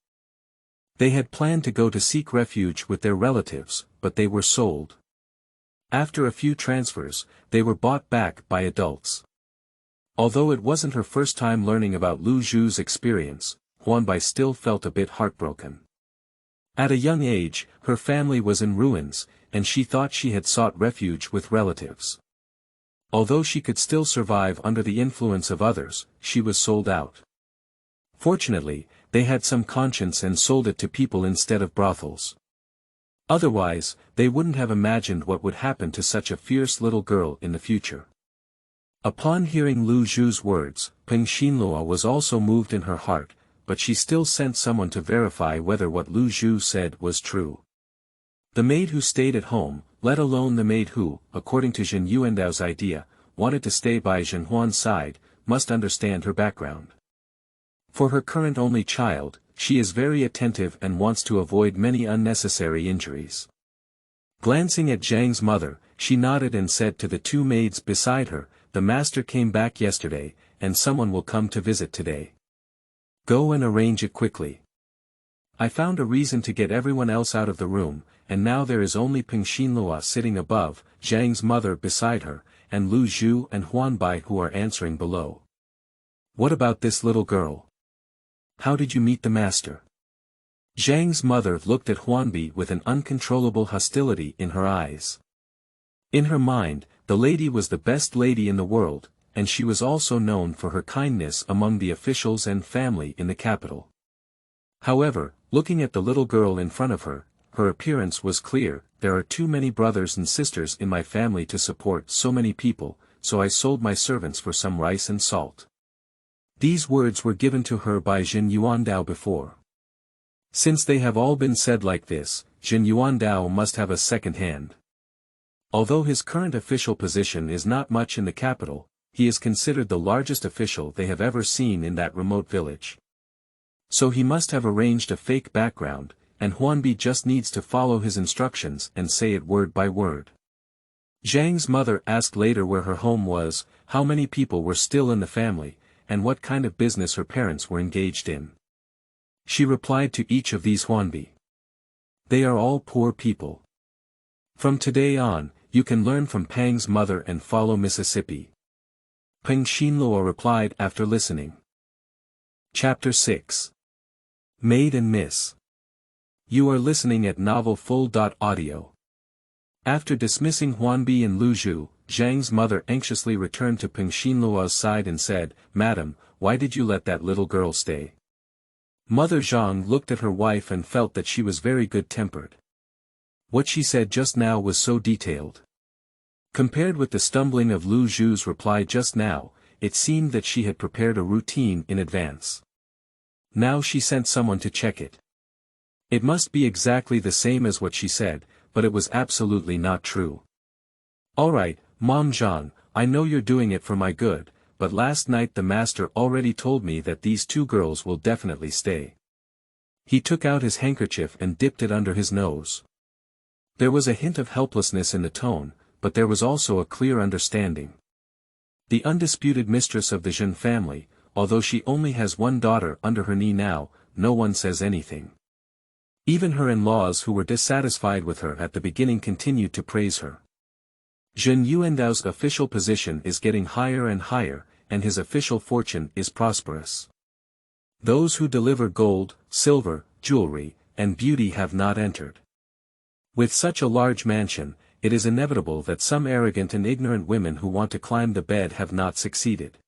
They had planned to go to seek refuge with their relatives, but they were sold. After a few transfers, they were bought back by adults. Although it wasn't her first time learning about Lu Zhu's experience, Huan Bi still felt a bit heartbroken. At a young age, her family was in ruins, and she thought she had sought refuge with relatives. Although she could still survive under the influence of others, she was sold out. Fortunately, they had some conscience and sold it to people instead of brothels. Otherwise, they wouldn't have imagined what would happen to such a fierce little girl in the future. Upon hearing Lu Zhu's words, Peng Xinlua was also moved in her heart, but she still sent someone to verify whether what Lu Zhu said was true. The maid who stayed at home, let alone the maid who, according to Zhen Yuandao's idea, wanted to stay by Zhen Huan's side, must understand her background. For her current only child, she is very attentive and wants to avoid many unnecessary injuries. Glancing at Zhang's mother, she nodded and said to the two maids beside her, "The master came back yesterday, and someone will come to visit today. Go and arrange it quickly." I found a reason to get everyone else out of the room, and now there is only Peng Xinlua sitting above, Zhang's mother beside her, and Lu Zhu and Huan Bi who are answering below. What about this little girl? How did you meet the master? Zhang's mother looked at Huan Bi with an uncontrollable hostility in her eyes. In her mind, the lady was the best lady in the world, and she was also known for her kindness among the officials and family in the capital. However, looking at the little girl in front of her, her appearance was clear. There are too many brothers and sisters in my family to support so many people, so I sold my servants for some rice and salt. These words were given to her by Zhen Yuandao before. Since they have all been said like this, Zhen Yuandao must have a second hand. Although his current official position is not much in the capital, he is considered the largest official they have ever seen in that remote village. So he must have arranged a fake background, and Huan Bi just needs to follow his instructions and say it word by word. Zhang's mother asked later where her home was, how many people were still in the family, and what kind of business her parents were engaged in. She replied to each of these Huan Bi. They are all poor people. From today on, you can learn from Pang's mother and follow Mississippi. Peng Xinlua replied after listening. Chapter 6. Maid and Miss. You are listening at Novel Full.audio. After dismissing Huan Bi and Lu Zhu, Zhang's mother anxiously returned to Peng Xinlua's side and said, "Madam, why did you let that little girl stay?" Mother Zhang looked at her wife and felt that she was very good-tempered. What she said just now was so detailed. Compared with the stumbling of Lu Zhu's reply just now, it seemed that she had prepared a routine in advance. Now she sent someone to check it. It must be exactly the same as what she said, but it was absolutely not true. Alright, Mom Zhang, I know you're doing it for my good, but last night the master already told me that these two girls will definitely stay. He took out his handkerchief and dipped it under his nose. There was a hint of helplessness in the tone, but there was also a clear understanding. The undisputed mistress of the Zhen family, although she only has one daughter under her knee now, no one says anything. Even her in-laws who were dissatisfied with her at the beginning continued to praise her. Zhen Yuandao's official position is getting higher and higher, and his official fortune is prosperous. Those who deliver gold, silver, jewelry, and beauty have not entered. With such a large mansion, it is inevitable that some arrogant and ignorant women who want to climb the bed have not succeeded.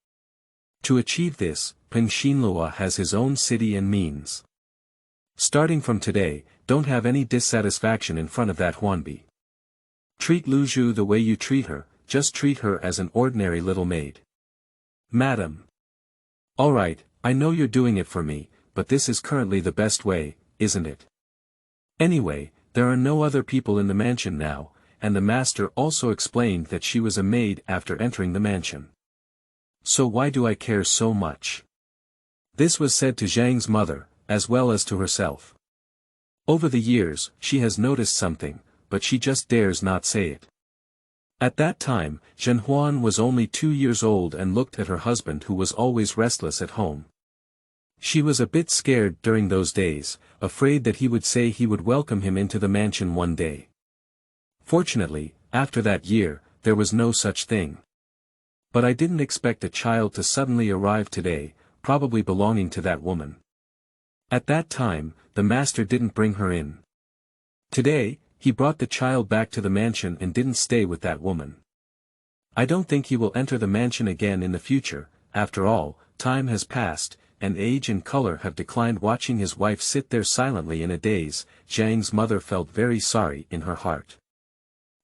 To achieve this, Peng Xinlua has his own city and means. Starting from today, don't have any dissatisfaction in front of that Huan Bi. Treat Lu Zhu the way you treat her, just treat her as an ordinary little maid. Madam. Alright, I know you're doing it for me, but this is currently the best way, isn't it? Anyway, there are no other people in the mansion now, and the master also explained that she was a maid after entering the mansion. So why do I care so much? This was said to Zhang's mother, as well as to herself. Over the years, she has noticed something, but she just dares not say it. At that time, Zhen Huan was only 2 years old and looked at her husband who was always restless at home. She was a bit scared during those days, afraid that he would say he would welcome him into the mansion one day. Fortunately, after that year, there was no such thing. But I didn't expect a child to suddenly arrive today, probably belonging to that woman. At that time, the master didn't bring her in. Today, he brought the child back to the mansion and didn't stay with that woman. I don't think he will enter the mansion again in the future. After all, time has passed, and age and color have declined. Watching his wife sit there silently in a daze, Zhang's mother felt very sorry in her heart.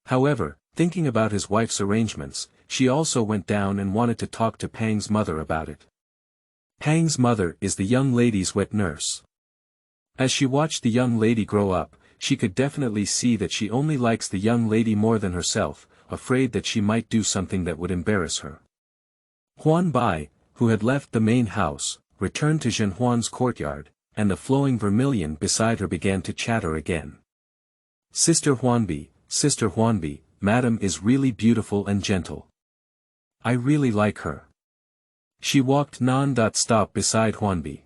However, thinking about his wife's arrangements, she also went down and wanted to talk to Pang's mother about it. Pang's mother is the young lady's wet nurse. As she watched the young lady grow up, she could definitely see that she only likes the young lady more than herself, afraid that she might do something that would embarrass her. Huan Bi, who had left the main house, returned to Zhen Huan's courtyard, and the flowing vermilion beside her began to chatter again. Sister Huan Bi, Madam is really beautiful and gentle. I really like her. She walked non-stop beside Huan Bi.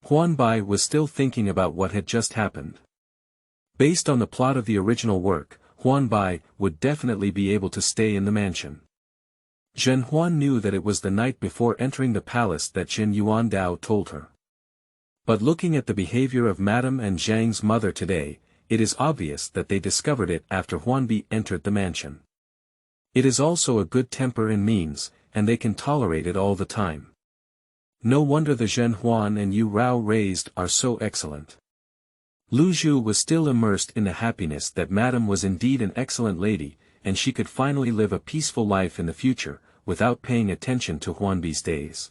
Huan Bi was still thinking about what had just happened. Based on the plot of the original work, Huan Bi would definitely be able to stay in the mansion. Zhen Huan knew that it was the night before entering the palace that Jin Yuandao told her. But looking at the behavior of Madame and Zhang's mother today, it is obvious that they discovered it after Huan Bi entered the mansion. It is also a good temper and means, and they can tolerate it all the time. No wonder the Zhen Huan and Yu Rao raised are so excellent. Lu Zhu was still immersed in the happiness that Madame was indeed an excellent lady, and she could finally live a peaceful life in the future, without paying attention to Huan Bi's days.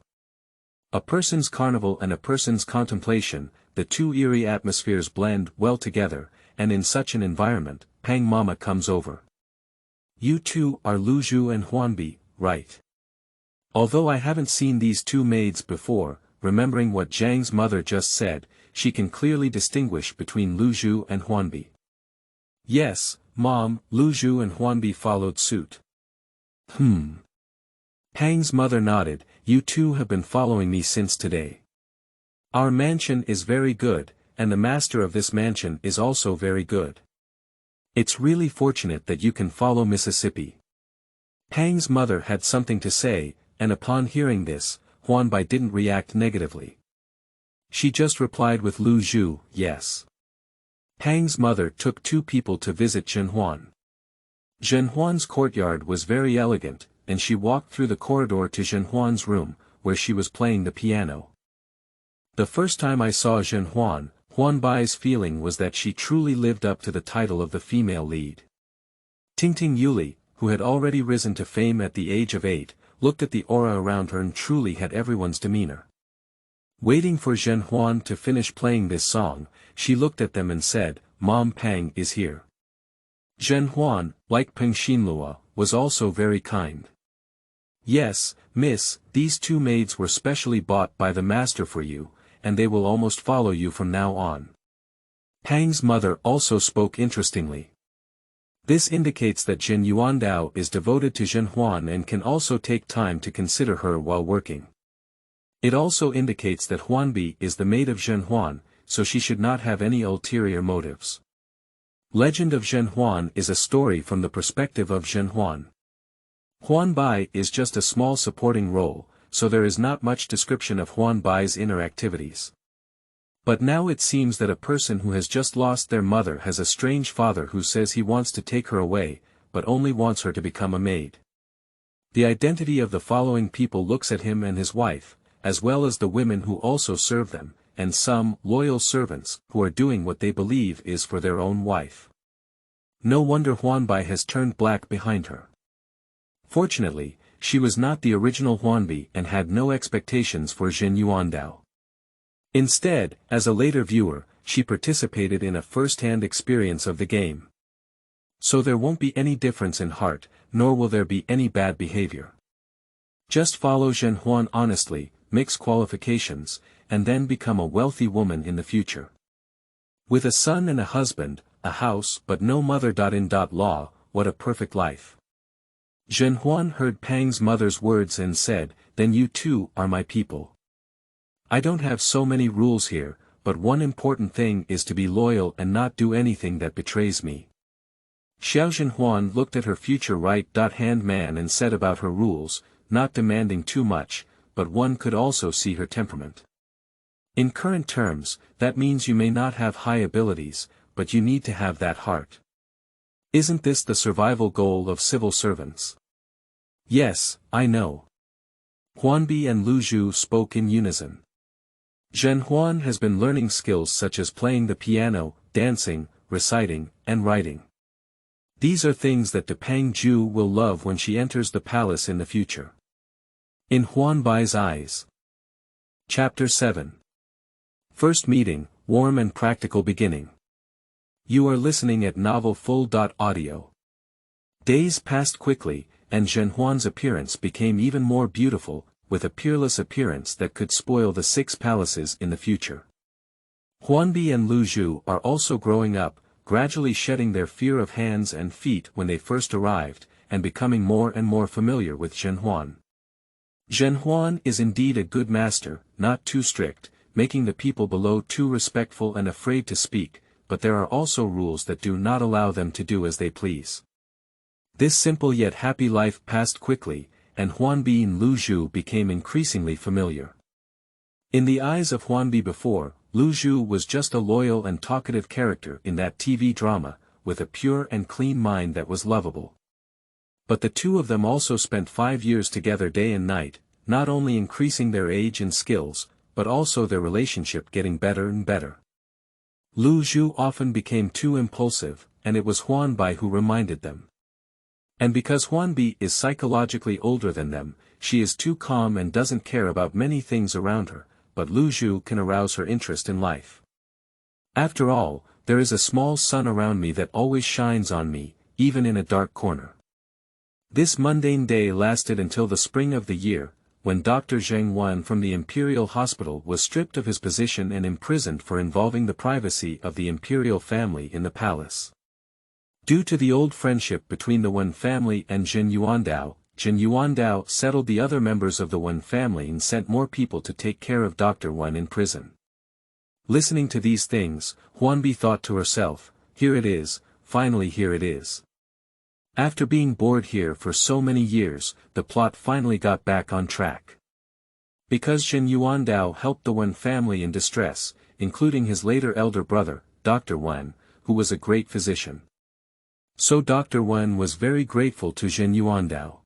A person's carnival and a person's contemplation, the two eerie atmospheres blend well together, and in such an environment, Pang Mama comes over. You two are Lu Zhu and Huan Bi, right? Although I haven't seen these two maids before, remembering what Zhang's mother just said, she can clearly distinguish between Lu Zhu and Huan Bi. Yes, Mom, Lu Zhu and Huan Bi followed suit. Pang's mother nodded, you two have been following me since today. Our mansion is very good, and the master of this mansion is also very good. It's really fortunate that you can follow Mississippi. Pang's mother had something to say, and upon hearing this, Huan Bi didn't react negatively. She just replied with Lu Zhu, yes. Pang's mother took two people to visit Zhen Huan. Zhen Huan's courtyard was very elegant, and she walked through the corridor to Zhen Huan's room, where she was playing the piano. The first time I saw Zhen Huan, Huan Bi's feeling was that she truly lived up to the title of the female lead. Tingting Yuli, who had already risen to fame at the age of 8, looked at the aura around her and truly had everyone's demeanor. Waiting for Zhen Huan to finish playing this song, she looked at them and said, Mom, Pang is here. Zhen Huan, like Peng Xinlua, was also very kind. Yes, miss, these two maids were specially bought by the master for you, and they will almost follow you from now on. Pang's mother also spoke interestingly. This indicates that Jin Yuandao is devoted to Zhen Huan and can also take time to consider her while working. It also indicates that Huan Bi is the maid of Zhen Huan, so she should not have any ulterior motives. Legend of Zhen Huan is a story from the perspective of Zhen Huan. Huan Bi is just a small supporting role, so there is not much description of Huan Bi's inner activities. But now it seems that a person who has just lost their mother has a strange father who says he wants to take her away, but only wants her to become a maid. The identity of the following people looks at him and his wife, as well as the women who also serve them, and some loyal servants who are doing what they believe is for their own wife. No wonder Huan Bi has turned black behind her. Fortunately, she was not the original Huan Bi and had no expectations for Jin Yuandao. Instead, as a later viewer, she participated in a first-hand experience of the game. So there won't be any difference in heart, nor will there be any bad behavior. Just follow Zhen Huan honestly, mix qualifications, and then become a wealthy woman in the future. With a son and a husband, a house but no mother.in.law, what a perfect life. Zhen Huan heard Pang's mother's words and said, then you too are my people. I don't have so many rules here, but one important thing is to be loyal and not do anything that betrays me. Xiao Zhen Huan looked at her future right-hand man and said about her rules, not demanding too much, but one could also see her temperament. In current terms, that means you may not have high abilities, but you need to have that heart. Isn't this the survival goal of civil servants? Yes, I know. Huan Bi and Lu Zhu spoke in unison. Zhen Huan has been learning skills such as playing the piano, dancing, reciting, and writing. These are things that Pang Zhu will love when she enters the palace in the future. In Huan Bi's eyes. Chapter 7. First meeting, warm and practical beginning. You are listening at Novel Full.audio. Days passed quickly, and Zhen Huan's appearance became even more beautiful, with a peerless appearance that could spoil the 6 palaces in the future. Huan Bi and Lu Zhu are also growing up, gradually shedding their fear of hands and feet when they first arrived, and becoming more and more familiar with Zhen Huan. Zhen Huan is indeed a good master, not too strict, making the people below too respectful and afraid to speak, but there are also rules that do not allow them to do as they please. This simple yet happy life passed quickly, and Huan Bi and Lu Zhu became increasingly familiar. In the eyes of Huan Bi before, Lu Zhu was just a loyal and talkative character in that TV drama, with a pure and clean mind that was lovable. But the two of them also spent 5 years together day and night, not only increasing their age and skills, but also their relationship getting better and better. Lu Zhu often became too impulsive, and it was Huan Bi who reminded them. And because Huan Bi is psychologically older than them, she is too calm and doesn't care about many things around her, but Lu Zhu can arouse her interest in life. After all, there is a small sun around me that always shines on me, even in a dark corner. This mundane day lasted until the spring of the year, when Dr. Zheng Wan from the Imperial Hospital was stripped of his position and imprisoned for involving the privacy of the imperial family in the palace. Due to the old friendship between the Wan family and Zhen Yuandao settled the other members of the Wan family and sent more people to take care of Dr. Wan in prison. Listening to these things, Huan Bi thought to herself, here it is, finally here it is. After being bored here for so many years, the plot finally got back on track. Because Zhen Yuandao helped the Wan family in distress, including his later elder brother, Dr. Wan, who was a great physician. So Dr. Wan was very grateful to Zhen Yuandao.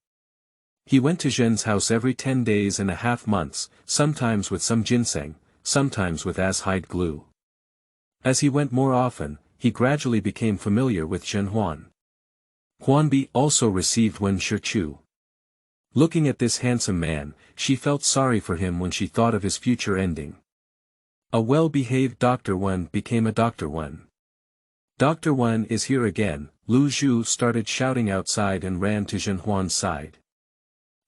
He went to Zhen's house every 10 days and a half months, sometimes with some ginseng, sometimes with as-hide glue. As he went more often, he gradually became familiar with Zhen Huan. Huan Bi also received Wen Shichu. Looking at this handsome man, she felt sorry for him when she thought of his future ending. A well-behaved Dr. Wan became a Dr. Wan. Dr. Wan is here again, Lu Zhu started shouting outside and ran to Zhen Huan's side.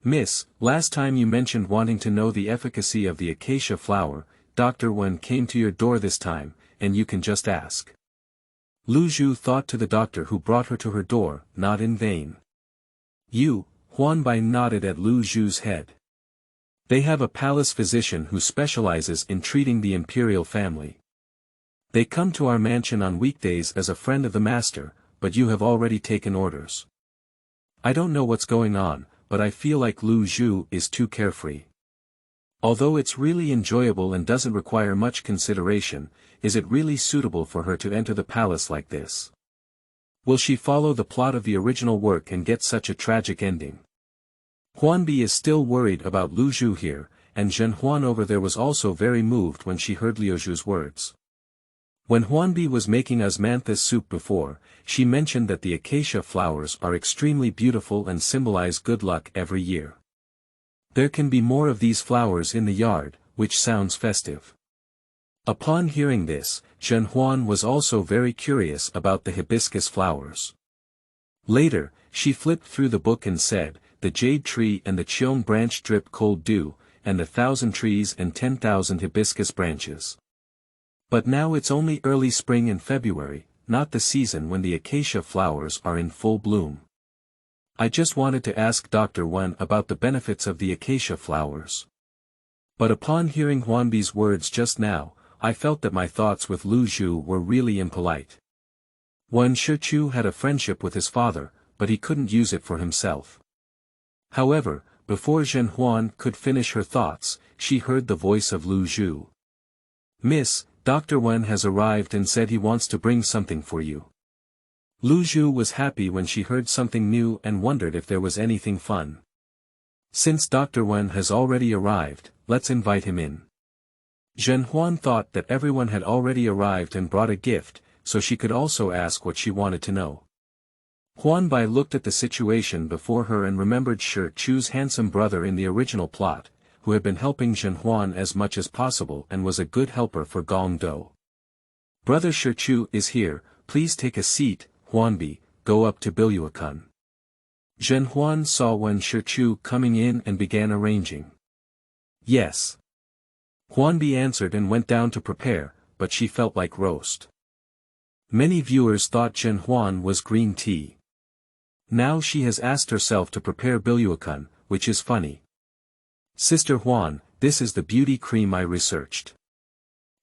Miss, last time you mentioned wanting to know the efficacy of the acacia flower, Dr. Wan came to your door this time, and you can just ask. Lu Zhu thought to the doctor who brought her to her door, not in vain. You, Huan Bi nodded at Lu Zhu's head. They have a palace physician who specializes in treating the imperial family. They come to our mansion on weekdays as a friend of the master, but you have already taken orders. I don't know what's going on, but I feel like Lu Zhu is too carefree. Although it's really enjoyable and doesn't require much consideration, is it really suitable for her to enter the palace like this? Will she follow the plot of the original work and get such a tragic ending? Huan Bi is still worried about Lu Zhu here, and Zhen Huan over there was also very moved when she heard Liu Zhu's words. When Huan Bi was making osmanthus soup before, she mentioned that the acacia flowers are extremely beautiful and symbolize good luck every year. There can be more of these flowers in the yard, which sounds festive. Upon hearing this, Zhen Huan was also very curious about the hibiscus flowers. Later, she flipped through the book and said, the jade tree and the cheong branch drip cold dew, and the 1,000 trees and 10,000 hibiscus branches. But now it's only early spring in February, not the season when the acacia flowers are in full bloom. I just wanted to ask Dr. Wan about the benefits of the acacia flowers. But upon hearing Huan Bi's words just now, I felt that my thoughts with Lu Zhu were really impolite. Wen Shichu had a friendship with his father, but he couldn't use it for himself. However, before Zhen Huan could finish her thoughts, she heard the voice of Lu Zhu. Miss, Dr. Wen has arrived and said he wants to bring something for you. Lu Zhu was happy when she heard something new and wondered if there was anything fun. Since Dr. Wen has already arrived, let's invite him in. Zhen Huan thought that everyone had already arrived and brought a gift, so she could also ask what she wanted to know. Huan Bi looked at the situation before her and remembered Shi Chu's handsome brother in the original plot, who had been helping Zhen Huan as much as possible and was a good helper for Gong Do. Brother Shi Chu is here, please take a seat, Huan Bi, go up to Biluakun. Zhen Huan saw Wen Shichu coming in and began arranging. Yes. Huan Bi answered and went down to prepare, but she felt like roast. Many viewers thought Zhen Huan was green tea. Now she has asked herself to prepare Biluakun, which is funny. Sister Huan, this is the beauty cream I researched.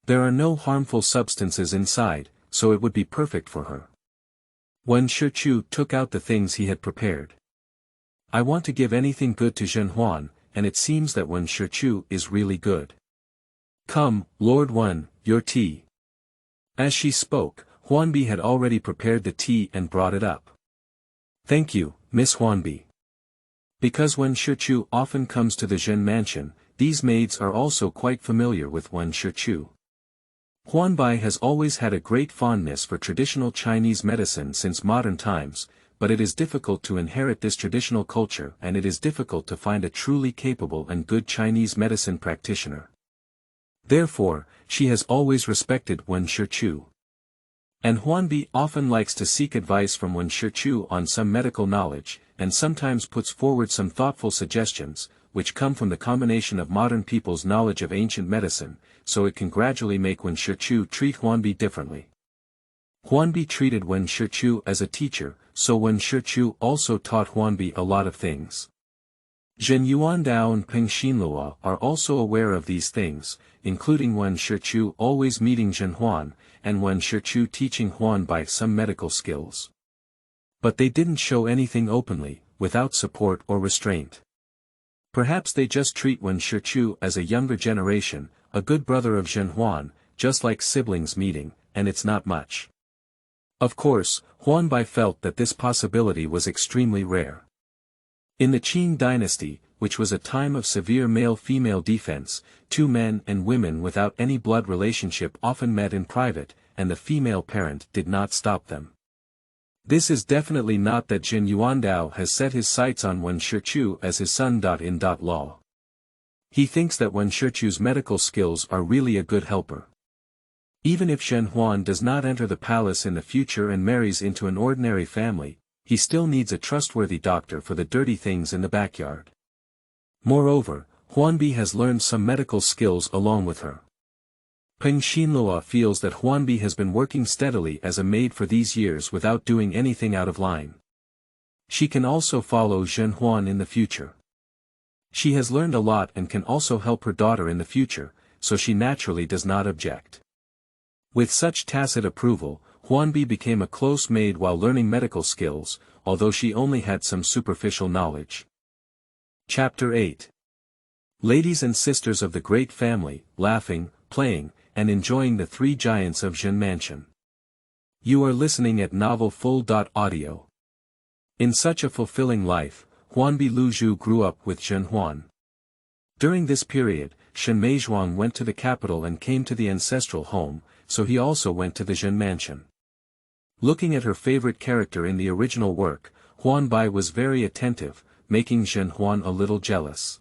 There are no harmful substances inside, so it would be perfect for her. Wen Shichu took out the things he had prepared. I want to give anything good to Zhen, and it seems that Wen Shichu is really good. Come, Lord Wen, your tea. As she spoke, Huan Bi had already prepared the tea and brought it up. Thank you, Miss Huan Bi. Because Wen Shichu often comes to the Zhen mansion, these maids are also quite familiar with Wen Shichu. Huan Bi has always had a great fondness for traditional Chinese medicine since modern times, but it is difficult to inherit this traditional culture and it is difficult to find a truly capable and good Chinese medicine practitioner. Therefore, she has always respected Wen Shichu. And Huan Bi often likes to seek advice from Wen Shichu on some medical knowledge, and sometimes puts forward some thoughtful suggestions, which come from the combination of modern people's knowledge of ancient medicine, so it can gradually make Wen Shichu treat Huan Bi differently. Huan Bi treated Wen Shichu as a teacher, so Wen Shichu also taught Huan Bi a lot of things. Zhen Yuandao and Peng Xinlua are also aware of these things, including Wen Shichu always meeting Zhen, and Wen Shichu teaching Huan Bi some medical skills. But they didn't show anything openly, without support or restraint. Perhaps they just treat Wen Shichu as a younger generation, a good brother of Zhen, just like siblings meeting, and it's not much. Of course, Huan Bi felt that this possibility was extremely rare. In the Qing dynasty, which was a time of severe male-female defense, two men and women without any blood relationship often met in private, and the female parent did not stop them. This is definitely not that Zhen Yuandao has set his sights on Wen Shichu as his son. In law. He thinks that Wen Shichu's medical skills are really a good helper. Even if Zhen does not enter the palace in the future and marries into an ordinary family, he still needs a trustworthy doctor for the dirty things in the backyard. Moreover, Huan Bi has learned some medical skills along with her. Peng Xinlua feels that Huan Bi has been working steadily as a maid for these years without doing anything out of line. She can also follow Zhen in the future. She has learned a lot and can also help her daughter in the future, so she naturally does not object. With such tacit approval, Huan Bi became a close maid while learning medical skills, although she only had some superficial knowledge. Chapter 8. Ladies and sisters of the great family, laughing, playing, and enjoying the three giants of Zhen Mansion. You are listening at Novel Full.audio. In such a fulfilling life, Huan Bi Luzhu grew up with Zhen. During this period, Shen Meizhuang went to the capital and came to the ancestral home, so he also went to the Zhen Mansion. Looking at her favorite character in the original work, Huan Bi was very attentive, making Zhen a little jealous.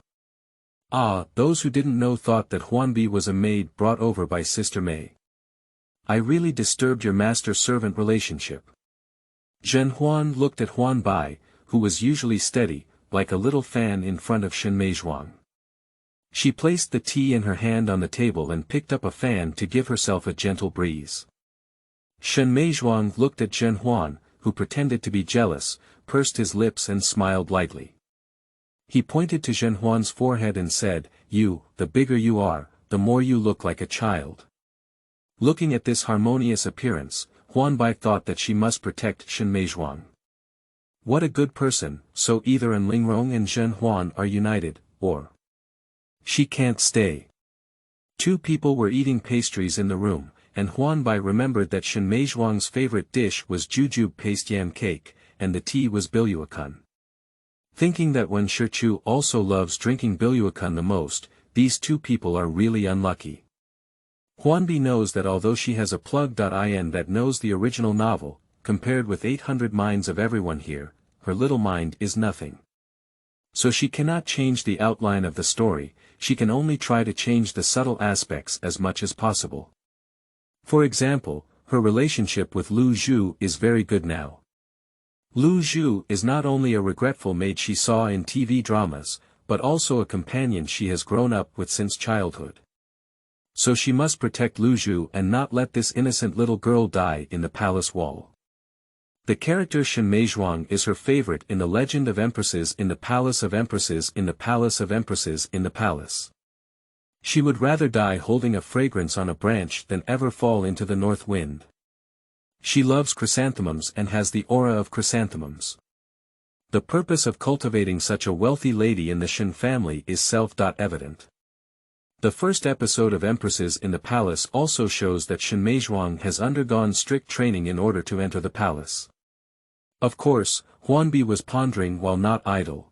Ah, those who didn't know thought that Huan Bi was a maid brought over by Sister Mei. I really disturbed your master-servant relationship. Zhen looked at Huan Bi, who was usually steady, like a little fan in front of Shen Meizhuang. She placed the tea in her hand on the table and picked up a fan to give herself a gentle breeze. Shen Meizhuang looked at Zhen, who pretended to be jealous, pursed his lips and smiled lightly. He pointed to Zhen forehead and said, "You, the bigger you are, the more you look like a child." Looking at this harmonious appearance, Huan Bi thought that she must protect Shen Meizhuang. What a good person, so either An Lingrong and Zhen are united, or she can't stay. Two people were eating pastries in the room, and Huan Bi remembered that Shen Meizhuang's favorite dish was jujube paste yam cake, and the tea was biluakun. Thinking that Wen Shichu also loves drinking biluakun the most, these two people are really unlucky. Huan Bi knows that although she has a plug.in that knows the original novel, compared with 800 minds of everyone here, her little mind is nothing. So she cannot change the outline of the story, she can only try to change the subtle aspects as much as possible. For example, her relationship with Lu Zhu is very good now. Lu Zhu is not only a regretful maid she saw in TV dramas, but also a companion she has grown up with since childhood. So she must protect Lu Zhu and not let this innocent little girl die in the palace wall. The character Shen Meizhuang is her favorite in the Legend of Empresses in the Palace of Empresses in the Palace of Empresses in the Palace. She would rather die holding a fragrance on a branch than ever fall into the north wind. She loves chrysanthemums and has the aura of chrysanthemums. The purpose of cultivating such a wealthy lady in the Shen family is self-evident. The first episode of Empresses in the Palace also shows that Shen Meizhuang has undergone strict training in order to enter the palace. Of course, Huan Bi was pondering while not idle.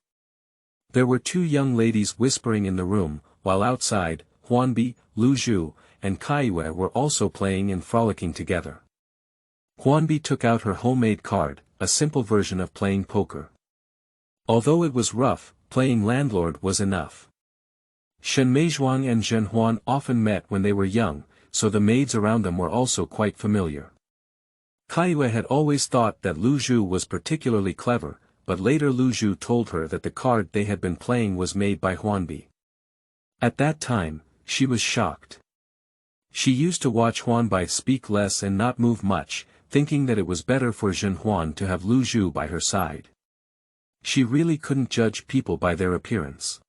There were two young ladies whispering in the room, while outside, Huan Bi, Lu Zhu, and Kaiyue were also playing and frolicking together. Huan Bi took out her homemade card, a simple version of playing poker. Although it was rough, playing landlord was enough. Shen Meizhuang and Zhen Huan often met when they were young, so the maids around them were also quite familiar. Kaiyue had always thought that Lu Zhu was particularly clever, but later Lu Zhu told her that the card they had been playing was made by Huan Bi. At that time, she was shocked. She used to watch Huan Bi speak less and not move much, thinking that it was better for Zhen Huan to have Lu Zhu by her side. She really couldn't judge people by their appearance.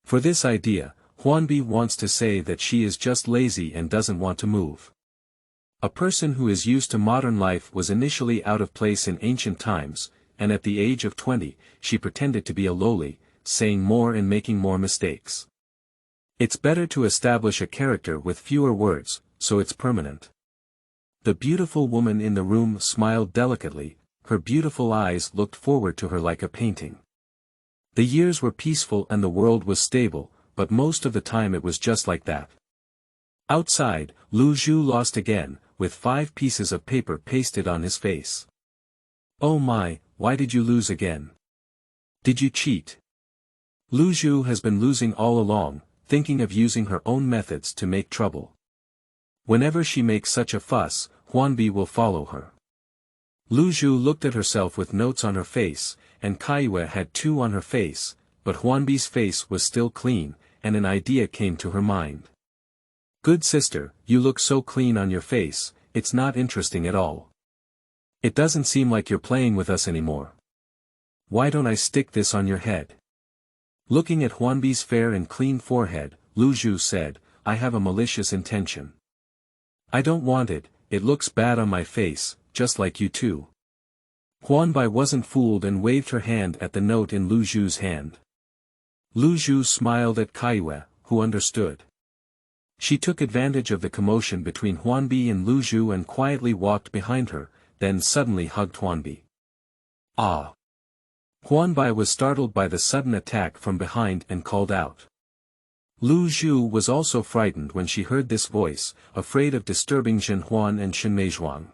For this idea, Huan Bi wants to say that she is just lazy and doesn't want to move. A person who is used to modern life was initially out of place in ancient times, and at the age of 20, she pretended to be a lowly, saying more and making more mistakes. It's better to establish a character with fewer words, so it's permanent. The beautiful woman in the room smiled delicately, her beautiful eyes looked forward to her like a painting. The years were peaceful and the world was stable, but most of the time it was just like that. Outside, Lu Zhu lost again, with 5 pieces of paper pasted on his face. Oh my, why did you lose again? Did you cheat? Lu Zhu has been losing all along, thinking of using her own methods to make trouble. Whenever she makes such a fuss, Huan Bi will follow her. Lu Zhu looked at herself with notes on her face, and Kaiyue had 2 on her face, but Huan Bi's face was still clean, and an idea came to her mind. Good sister, you look so clean on your face, it's not interesting at all. It doesn't seem like you're playing with us anymore. Why don't I stick this on your head? Looking at Huan Bi's fair and clean forehead, Lu Zhu said, I have a malicious intention. I don't want it, it looks bad on my face, just like you too. Huan Bi wasn't fooled and waved her hand at the note in Lu Zhu's hand. Lu Zhu smiled at Kaiyue, who understood. She took advantage of the commotion between Huan Bi and Lu Zhu and quietly walked behind her, then suddenly hugged Huan Bi. Ah! Huan Bi was startled by the sudden attack from behind and called out. Lu Zhu was also frightened when she heard this voice, afraid of disturbing Zhen Huan and Shen Meizhuang.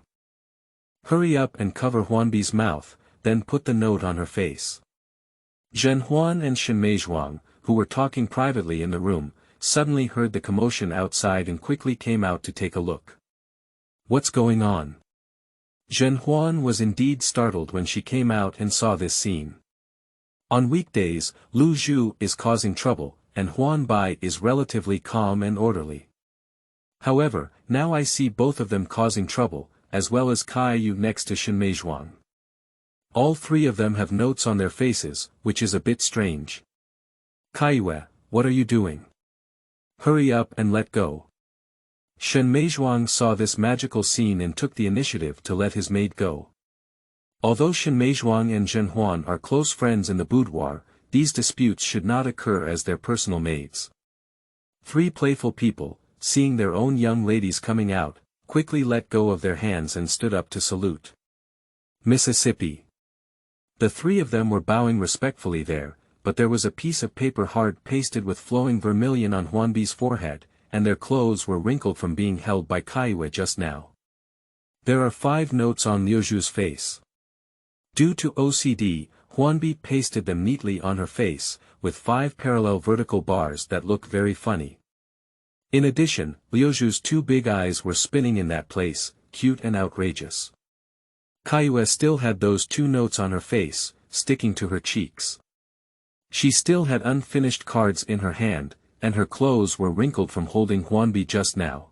Hurry up and cover Huan Bi's mouth, then put the note on her face. Zhen Huan and Shen Meizhuang, who were talking privately in the room, suddenly heard the commotion outside and quickly came out to take a look. What's going on? Zhen Huan was indeed startled when she came out and saw this scene. On weekdays, Lu Zhu is causing trouble, and Huan Bi is relatively calm and orderly. However, now I see both of them causing trouble, as well as Kaiyue next to Shen Meizhuang. All 3 of them have notes on their faces, which is a bit strange. Kaiyue, what are you doing? Hurry up and let go. Shen Meizhuang saw this magical scene and took the initiative to let his maid go. Although Shen Meizhuang and Zhen Huan are close friends in the boudoir, these disputes should not occur as their personal maids. 3 playful people, seeing their own young ladies coming out, quickly let go of their hands and stood up to salute. Mississippi. The 3 of them were bowing respectfully there, but there was a piece of paper hard pasted with flowing vermilion on Huan Bi's forehead, and their clothes were wrinkled from being held by Kaiyue just now. There are 5 notes on Liu Zhu's face. Due to OCD, Huan Bi pasted them neatly on her face, with 5 parallel vertical bars that look very funny. In addition, Liu Zhu's 2 big eyes were spinning in that place, cute and outrageous. Kaiyue still had those 2 notes on her face, sticking to her cheeks. She still had unfinished cards in her hand, and her clothes were wrinkled from holding Huan Bi just now.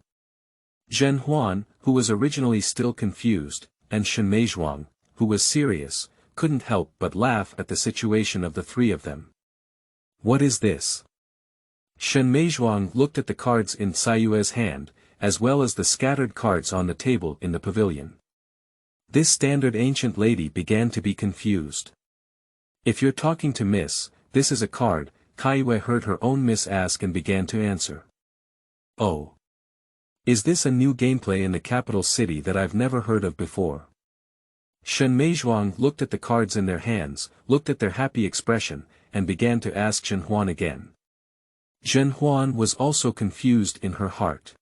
Zhen Huan, who was originally still confused, and Shen Meizhuang, who was serious, couldn't help but laugh at the situation of the 3 of them. What is this? Shen Meizhuang looked at the cards in Kaiyue's hand, as well as the scattered cards on the table in the pavilion. This standard ancient lady began to be confused. If you're talking to Miss, this is a card, Kaiwei heard her own Miss ask and began to answer. Oh. Is this a new gameplay in the capital city that I've never heard of before? Shen Meizhuang looked at the cards in their hands, looked at their happy expression, and began to ask Zhen Huan again. Zhen Huan was also confused in her heart.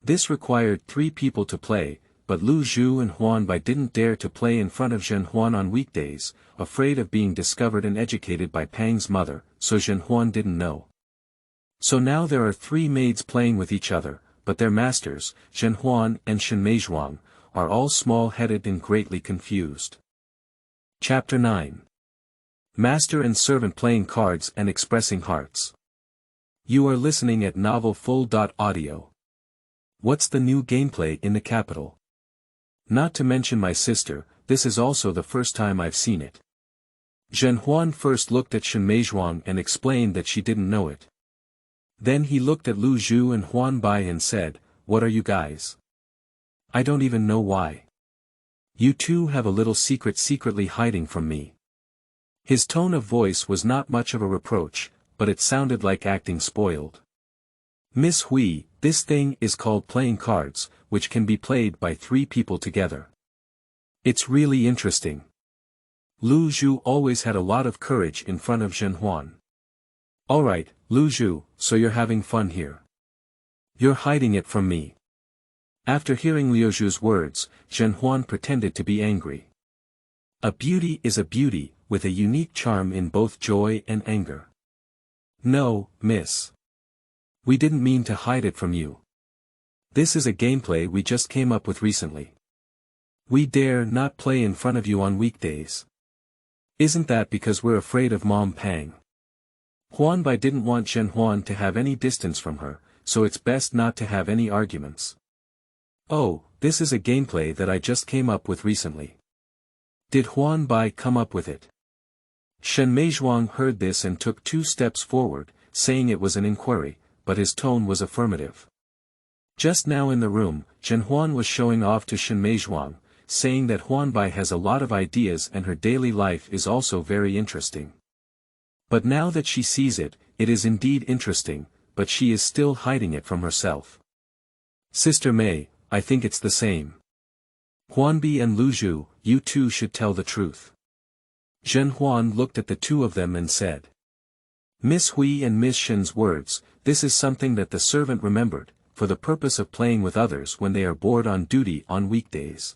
This required 3 people to play, but Lu Zhu and Huan Bi didn't dare to play in front of Zhen Huan on weekdays, afraid of being discovered and educated by Pang's mother, so Zhen Huan didn't know. So now there are 3 maids playing with each other, but their masters, Zhen Huan and Shen Meizhuang, are all small-headed and greatly confused. Chapter 9. Master and Servant Playing Cards and Expressing Hearts. You are listening at novelfull.audio. What's the new gameplay in the capital? Not to mention my sister, this is also the first time I've seen it. Zhen Huan first looked at Shen Meizhuang and explained that she didn't know it. Then he looked at Lu Zhu and Huan Bi and said, "What are you guys? I don't even know why. You two have a little secret secretly hiding from me." His tone of voice was not much of a reproach, but it sounded like acting spoiled. "Miss Hui, this thing is called playing cards, which can be played by 3 people together. It's really interesting." Lu Zhu always had a lot of courage in front of Zhen Huan. "Alright, Lu Zhu, so you're having fun here. You're hiding it from me." After hearing Liu Zhu's words, Zhen Huan pretended to be angry. A beauty is a beauty, with a unique charm in both joy and anger. "No, miss. We didn't mean to hide it from you. This is a gameplay we just came up with recently. We dare not play in front of you on weekdays. Isn't that because we're afraid of Mom Pang?" Huan Bi didn't want Zhen Huan to have any distance from her, so it's best not to have any arguments. "Oh, this is a gameplay that I just came up with recently. Did Huan Bi come up with it?" Shen Meizhuang heard this and took 2 steps forward, saying it was an inquiry, but his tone was affirmative. Just now in the room, Zhen Huan was showing off to Shen Meizhuang, saying that Huan Bi has a lot of ideas and her daily life is also very interesting. But now that she sees it, it is indeed interesting, but she is still hiding it from herself. "Sister Mei, I think it's the same. Huan Bi and Lu Zhu, you two should tell the truth." Zhen Huan looked at the 2 of them and said. Miss Hui and Miss Shen's words, this is something that the servant remembered, for the purpose of playing with others when they are bored on duty on weekdays.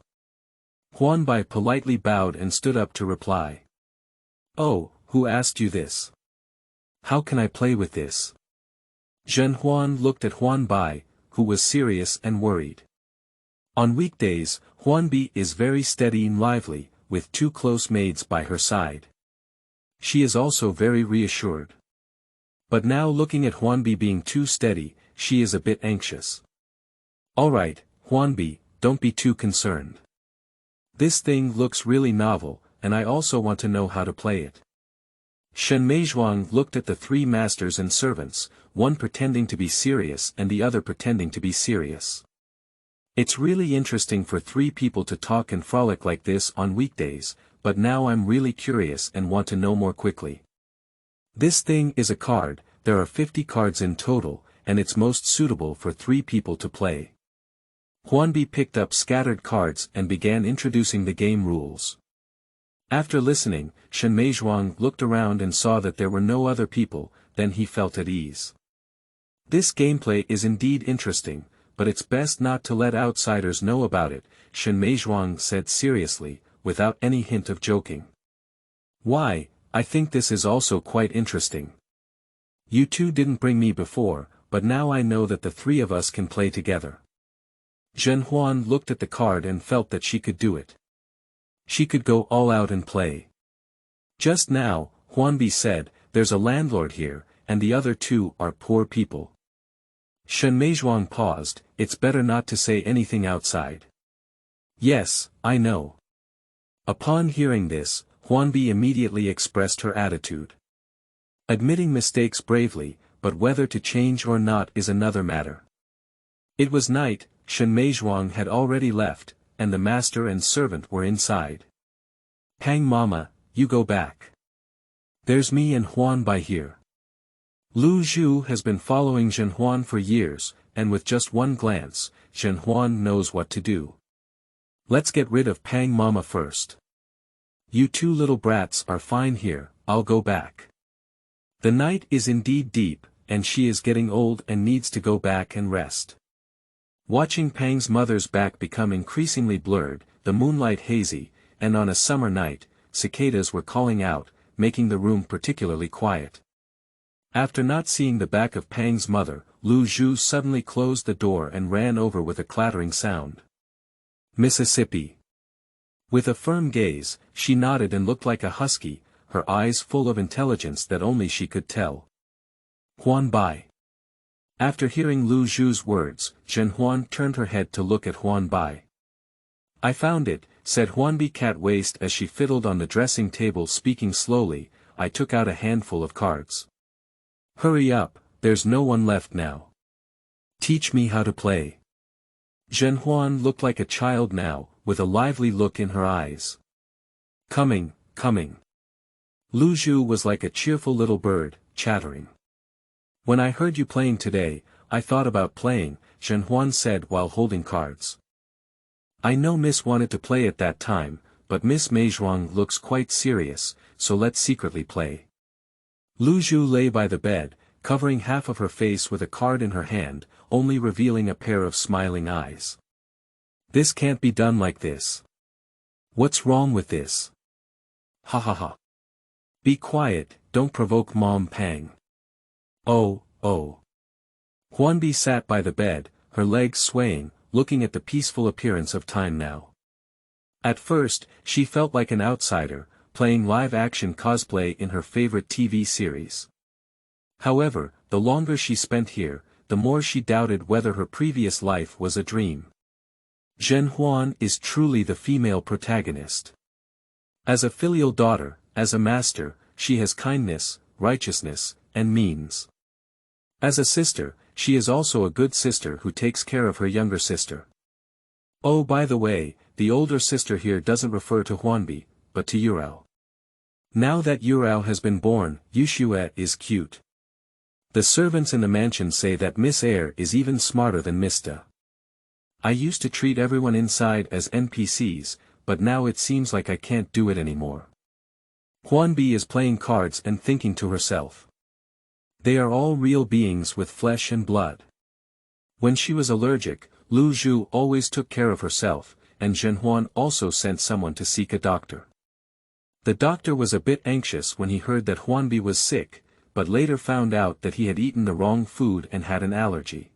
Huan Bi politely bowed and stood up to reply. "Oh, who asked you this? How can I play with this?" Zhen Huan looked at Huan Bi, who was serious and worried. On weekdays, Huan Bi is very steady and lively, with 2 close maids by her side. She is also very reassured. But now looking at Huan Bi being too steady, she is a bit anxious. "Alright, Huan Bi, don't be too concerned. This thing looks really novel, and I also want to know how to play it." Shen Meizhuang looked at the 3 masters and servants, one pretending to be serious and the other pretending to be serious. "It's really interesting for 3 people to talk and frolic like this on weekdays, but now I'm really curious and want to know more quickly. This thing is a card, there are 50 cards in total, and it's most suitable for 3 people to play." Huan Bi picked up scattered cards and began introducing the game rules. After listening, Shen Meizhuang looked around and saw that there were no other people, then he felt at ease. "This gameplay is indeed interesting, but it's best not to let outsiders know about it," Shen Meizhuang said seriously, without any hint of joking. "Why, I think this is also quite interesting. You two didn't bring me before, but now I know that the 3 of us can play together." Zhen Huan looked at the card and felt that she could do it. She could go all out and play. Just now, Huan Bi said, "There's a landlord here, and the other 2 are poor people." Shen Meizhuang paused, "It's better not to say anything outside." "Yes, I know." Upon hearing this, Huan Bi immediately expressed her attitude. Admitting mistakes bravely, but whether to change or not is another matter. It was night, Shen Meizhuang had already left, and the master and servant were inside. "Pang Mama, you go back. There's me and Huan Bi here." Lu Zhu has been following Zhenhuan for years, and with just one glance, Zhenhuan knows what to do. "Let's get rid of Pang Mama first. You two little brats are fine here, I'll go back." The night is indeed deep, and she is getting old and needs to go back and rest. Watching Pang's mother's back become increasingly blurred, the moonlight hazy, and on a summer night, cicadas were calling out, making the room particularly quiet. After not seeing the back of Pang's mother, Lu Zhu suddenly closed the door and ran over with a clattering sound. "Mississippi." With a firm gaze, she nodded and looked like a husky, her eyes full of intelligence that only she could tell. "Huan Bi." After hearing Lu Zhu's words, Zhenhuan turned her head to look at Huan Bi. "I found it," said Huan Bi cat waist as she fiddled on the dressing table speaking slowly. "I took out a handful of cards. Hurry up, there's no one left now. Teach me how to play." Zhenhuan looked like a child now, with a lively look in her eyes. "Coming, coming." Lu Zhu was like a cheerful little bird, chattering. "When I heard you playing today, I thought about playing," Zhenhuan said while holding cards. "I know Miss wanted to play at that time, but Miss Meizhuang looks quite serious, so let's secretly play." Lu Zhu lay by the bed, covering half of her face with a card in her hand, only revealing a pair of smiling eyes. "This can't be done like this. What's wrong with this? Ha ha ha. Be quiet, don't provoke Mom Pang." "Oh, oh." Huan Bi sat by the bed, her legs swaying, looking at the peaceful appearance of time now. At first, she felt like an outsider, playing live-action cosplay in her favorite TV series. However, the longer she spent here, the more she doubted whether her previous life was a dream. Zhenhuan is truly the female protagonist. As a filial daughter, as a master, she has kindness, righteousness, and means. As a sister, she is also a good sister who takes care of her younger sister. Oh, by the way, the older sister here doesn't refer to Huan Bi, but to Yurao. Now that Yurao has been born, Yuxue is cute. The servants in the mansion say that Miss Air is even smarter than Mista. I used to treat everyone inside as NPCs, but now it seems like I can't do it anymore. Huan Bi is playing cards and thinking to herself. They are all real beings with flesh and blood. When she was allergic, Lu Zhu always took care of herself, and Zhenhuan also sent someone to seek a doctor. The doctor was a bit anxious when he heard that Huan Bi was sick, but later found out that he had eaten the wrong food and had an allergy.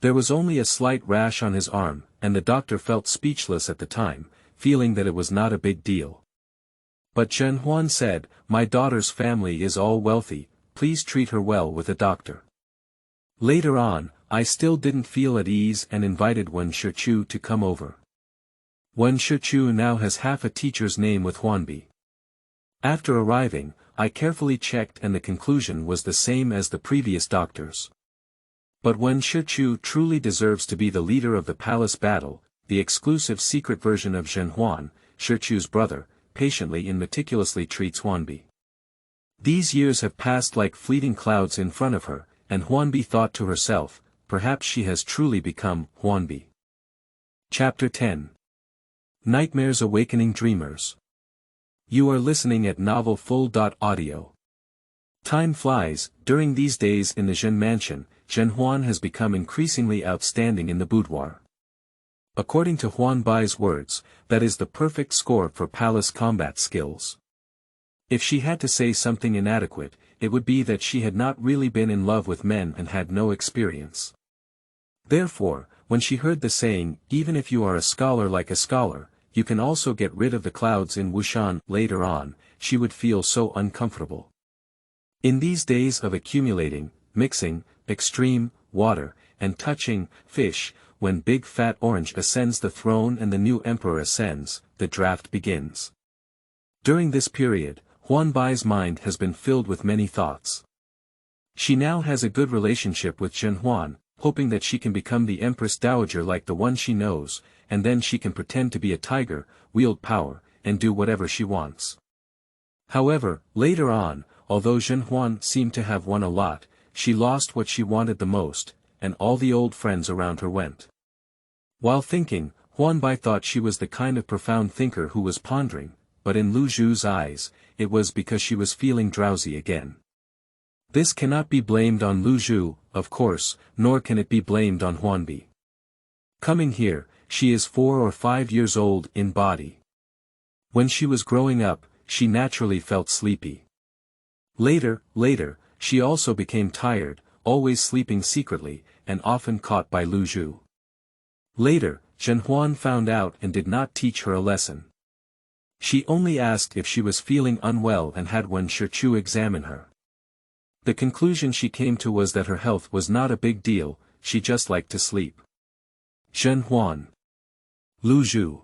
There was only a slight rash on his arm, and the doctor felt speechless at the time, feeling that it was not a big deal. But Zhenhuan said, "My daughter's family is all wealthy, please treat her well with a doctor." Later on, I still didn't feel at ease and invited Wen Shichu to come over. Wen Shichu now has half a teacher's name with Huan Bi. After arriving, I carefully checked and the conclusion was the same as the previous doctors. But Wen Shichu truly deserves to be the leader of the palace battle, the exclusive secret version of Zhenhuan, Shichu's brother, patiently and meticulously treats Huan Bi. These years have passed like fleeting clouds in front of her, and Huan Bi thought to herself, perhaps she has truly become Huan Bi. Chapter 10. Nightmares Awakening Dreamers. You are listening at novelfull.audio. Time flies. During these days in the Zhen mansion, Zhenhuan has become increasingly outstanding in the boudoir. According to Huan Bi's words, that is the perfect score for palace combat skills. If she had to say something inadequate, it would be that she had not really been in love with men and had no experience. Therefore, when she heard the saying, "Even if you are a scholar like a scholar, you can also get rid of the clouds in Wushan," later on, she would feel so uncomfortable. In these days of accumulating, mixing, extreme, water, and touching, fish, when Big Fat Orange ascends the throne and the new emperor ascends, the draft begins. During this period, Huan Bi's mind has been filled with many thoughts. She now has a good relationship with Zhenhuan, hoping that she can become the Empress Dowager like the one she knows, and then she can pretend to be a tiger, wield power, and do whatever she wants. However, later on, although Zhen seemed to have won a lot, she lost what she wanted the most, and all the old friends around her went. While thinking, Huan Bi thought she was the kind of profound thinker who was pondering, but in Lu Zhu's eyes, it was because she was feeling drowsy again. This cannot be blamed on Lu Zhu, of course, nor can it be blamed on Huan Bi. Coming here, she is 4 or 5 years old in body. When she was growing up, she naturally felt sleepy. Later, she also became tired, always sleeping secretly, and often caught by Lu Zhu. Later, Zhen found out and did not teach her a lesson. She only asked if she was feeling unwell and had Wen Shichu examine her. The conclusion she came to was that her health was not a big deal, she just liked to sleep. Zhen. Lu Zhu.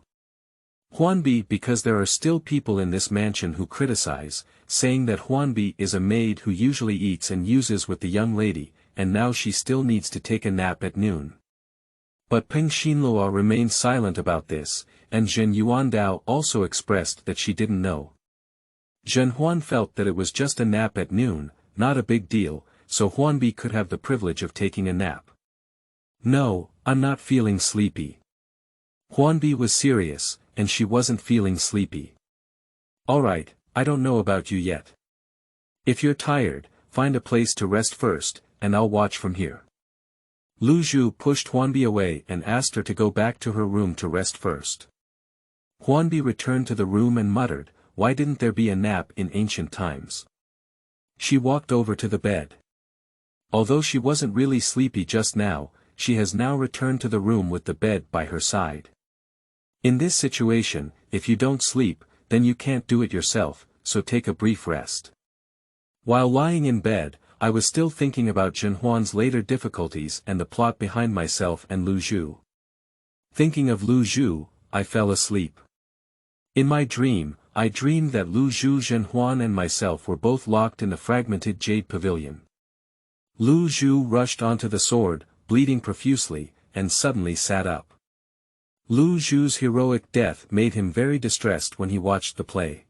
Huan Bi, because there are still people in this mansion who criticize, saying that Huan Bi is a maid who usually eats and uses with the young lady, and now she still needs to take a nap at noon. But Peng Xinluo remained silent about this, and Zhen Yuandao also expressed that she didn't know. Zhen felt that it was just a nap at noon, not a big deal, so Huan Bi could have the privilege of taking a nap. No, I'm not feeling sleepy. Huan Bi was serious, and she wasn't feeling sleepy. Alright, I don't know about you yet. If you're tired, find a place to rest first, and I'll watch from here. Lu Zhu pushed Huan Bi away and asked her to go back to her room to rest first. Huan Bi returned to the room and muttered, why didn't there be a nap in ancient times? She walked over to the bed. Although she wasn't really sleepy just now, she has now returned to the room with the bed by her side. In this situation, if you don't sleep, then you can't do it yourself, so take a brief rest. While lying in bed, I was still thinking about Zhen later difficulties and the plot behind myself and Lu Zhu. Thinking of Lu Zhu, I fell asleep. In my dream, I dreamed that Lu Zhu, Zhen and myself were both locked in the fragmented jade pavilion. Lu Zhu rushed onto the sword, bleeding profusely, and suddenly sat up. Lu Zhu's heroic death made him very distressed when he watched the play.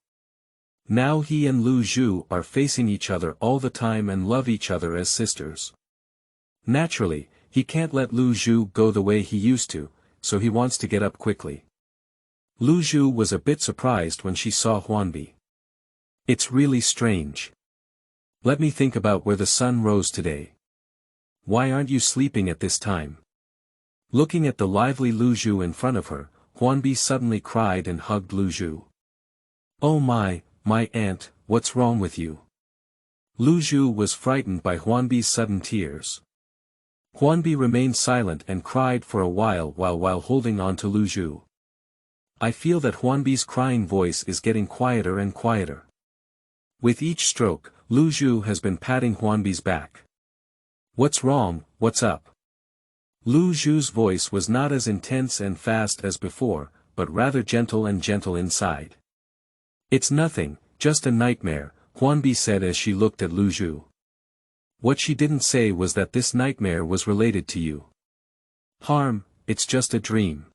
Now he and Lu Zhu are facing each other all the time and love each other as sisters. Naturally, he can't let Lu Zhu go the way he used to, so he wants to get up quickly. Lu Zhu was a bit surprised when she saw Huan Bi. It's really strange. Let me think about where the sun rose today. Why aren't you sleeping at this time? Looking at the lively Lu Zhu in front of her, Huan Bi suddenly cried and hugged Lu Zhu. Oh my aunt, what's wrong with you? Lu Zhu was frightened by Huan Bi's sudden tears. Huan Bi remained silent and cried for a while holding on to Lu Zhu. I feel that Huan Bi's crying voice is getting quieter and quieter. With each stroke, Lu Zhu has been patting Huan Bi's back. What's wrong, what's up? Lu Zhu's voice was not as intense and fast as before, but rather gentle inside. It's nothing, just a nightmare, Huan Bi said as she looked at Lu Zhu. What she didn't say was that this nightmare was related to you. Harm, it's just a dream.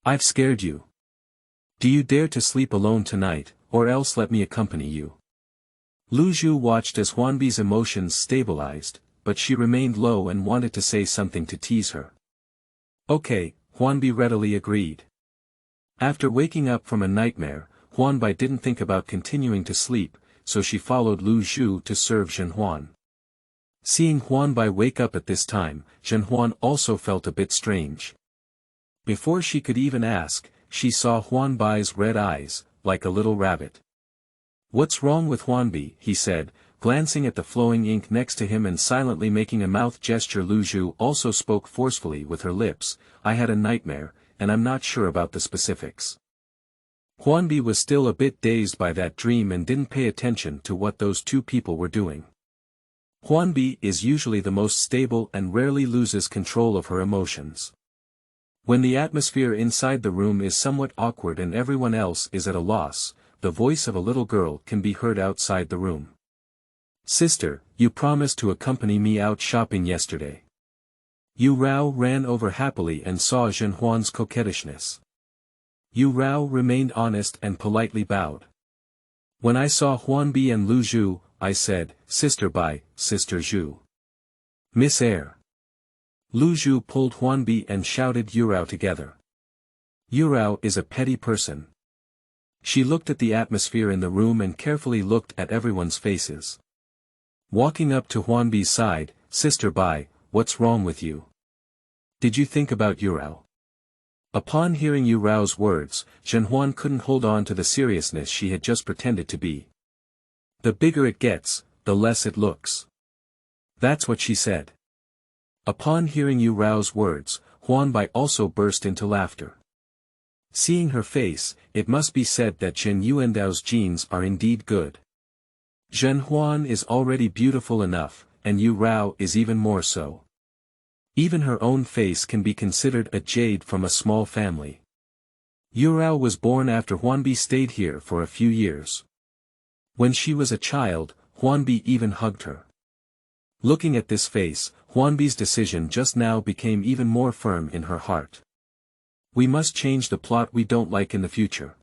I've scared you. Do you dare to sleep alone tonight, or else let me accompany you? Lu Zhu watched as Huan Bi's emotions stabilized, but she remained low and wanted to say something to tease her. Okay, Huan Bi readily agreed. After waking up from a nightmare, Huan Bi didn't think about continuing to sleep, so she followed Lu Zhu to serve Zhen. Seeing Huan Bi wake up at this time, Zhen also felt a bit strange. Before she could even ask, she saw Huan Bi's red eyes, like a little rabbit. What's wrong with Huan Bi? He said, glancing at the flowing ink next to him and silently making a mouth gesture. Lu Zhu also spoke forcefully with her lips, I had a nightmare, and I'm not sure about the specifics. Huan Bi was still a bit dazed by that dream and didn't pay attention to what those two people were doing. Huan Bi is usually the most stable and rarely loses control of her emotions. When the atmosphere inside the room is somewhat awkward and everyone else is at a loss, the voice of a little girl can be heard outside the room. Sister, you promised to accompany me out shopping yesterday. Yu Rao ran over happily and saw Zhen Huan's coquettishness. Yu Rao remained honest and politely bowed. When I saw Huan Bi and Lu Zhu, I said, Sister Bai, Sister Zhu. Miss Air. Lu Zhu pulled Huan Bi and shouted Yu Rao together. Yu Rao is a petty person. She looked at the atmosphere in the room and carefully looked at everyone's faces. Walking up to Huan Bi's side, Sister Bai, what's wrong with you? Did you think about Yu Rao? Upon hearing Yu Rao's words, Zhen Huan couldn't hold on to the seriousness she had just pretended to be. The bigger it gets, the less it looks. That's what she said. Upon hearing Yu Rao's words, Huan Bi also burst into laughter. Seeing her face, it must be said that Zhen Yuandao's genes are indeed good. Zhen Huan is already beautiful enough, and Yu Rao is even more so. Even her own face can be considered a jade from a small family. Yu Rao was born after Huan Bi stayed here for a few years. When she was a child, Huan Bi even hugged her. Looking at this face, Huan Bi's decision just now became even more firm in her heart. We must change the plot we don't like in the future.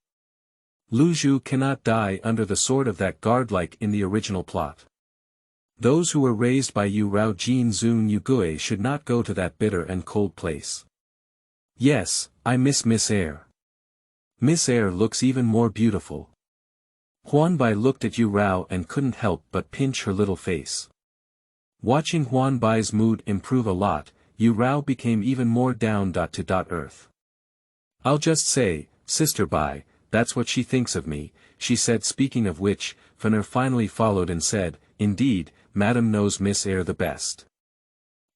Lu Zhu cannot die under the sword of that guard like in the original plot. Those who were raised by Yu Rao Jin Zun Yugui should not go to that bitter and cold place. Yes, I miss Miss Air. Miss Air looks even more beautiful. Huan Bi looked at Yu Rao and couldn't help but pinch her little face. Watching Huan Bi's mood improve a lot, Yu Rao became even more down to earth. I'll just say, Sister Bai, that's what she thinks of me, she said. Speaking of which, Fener finally followed and said, Indeed, Madam knows Miss Air the best.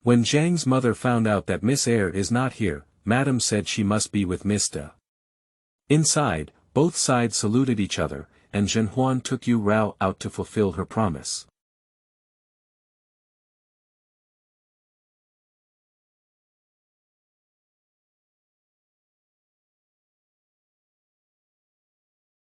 When Zhang's mother found out that Miss Air is not here, Madam said she must be with Miss Da. Inside, both sides saluted each other, and Zhen Huan took Yu Rao out to fulfill her promise.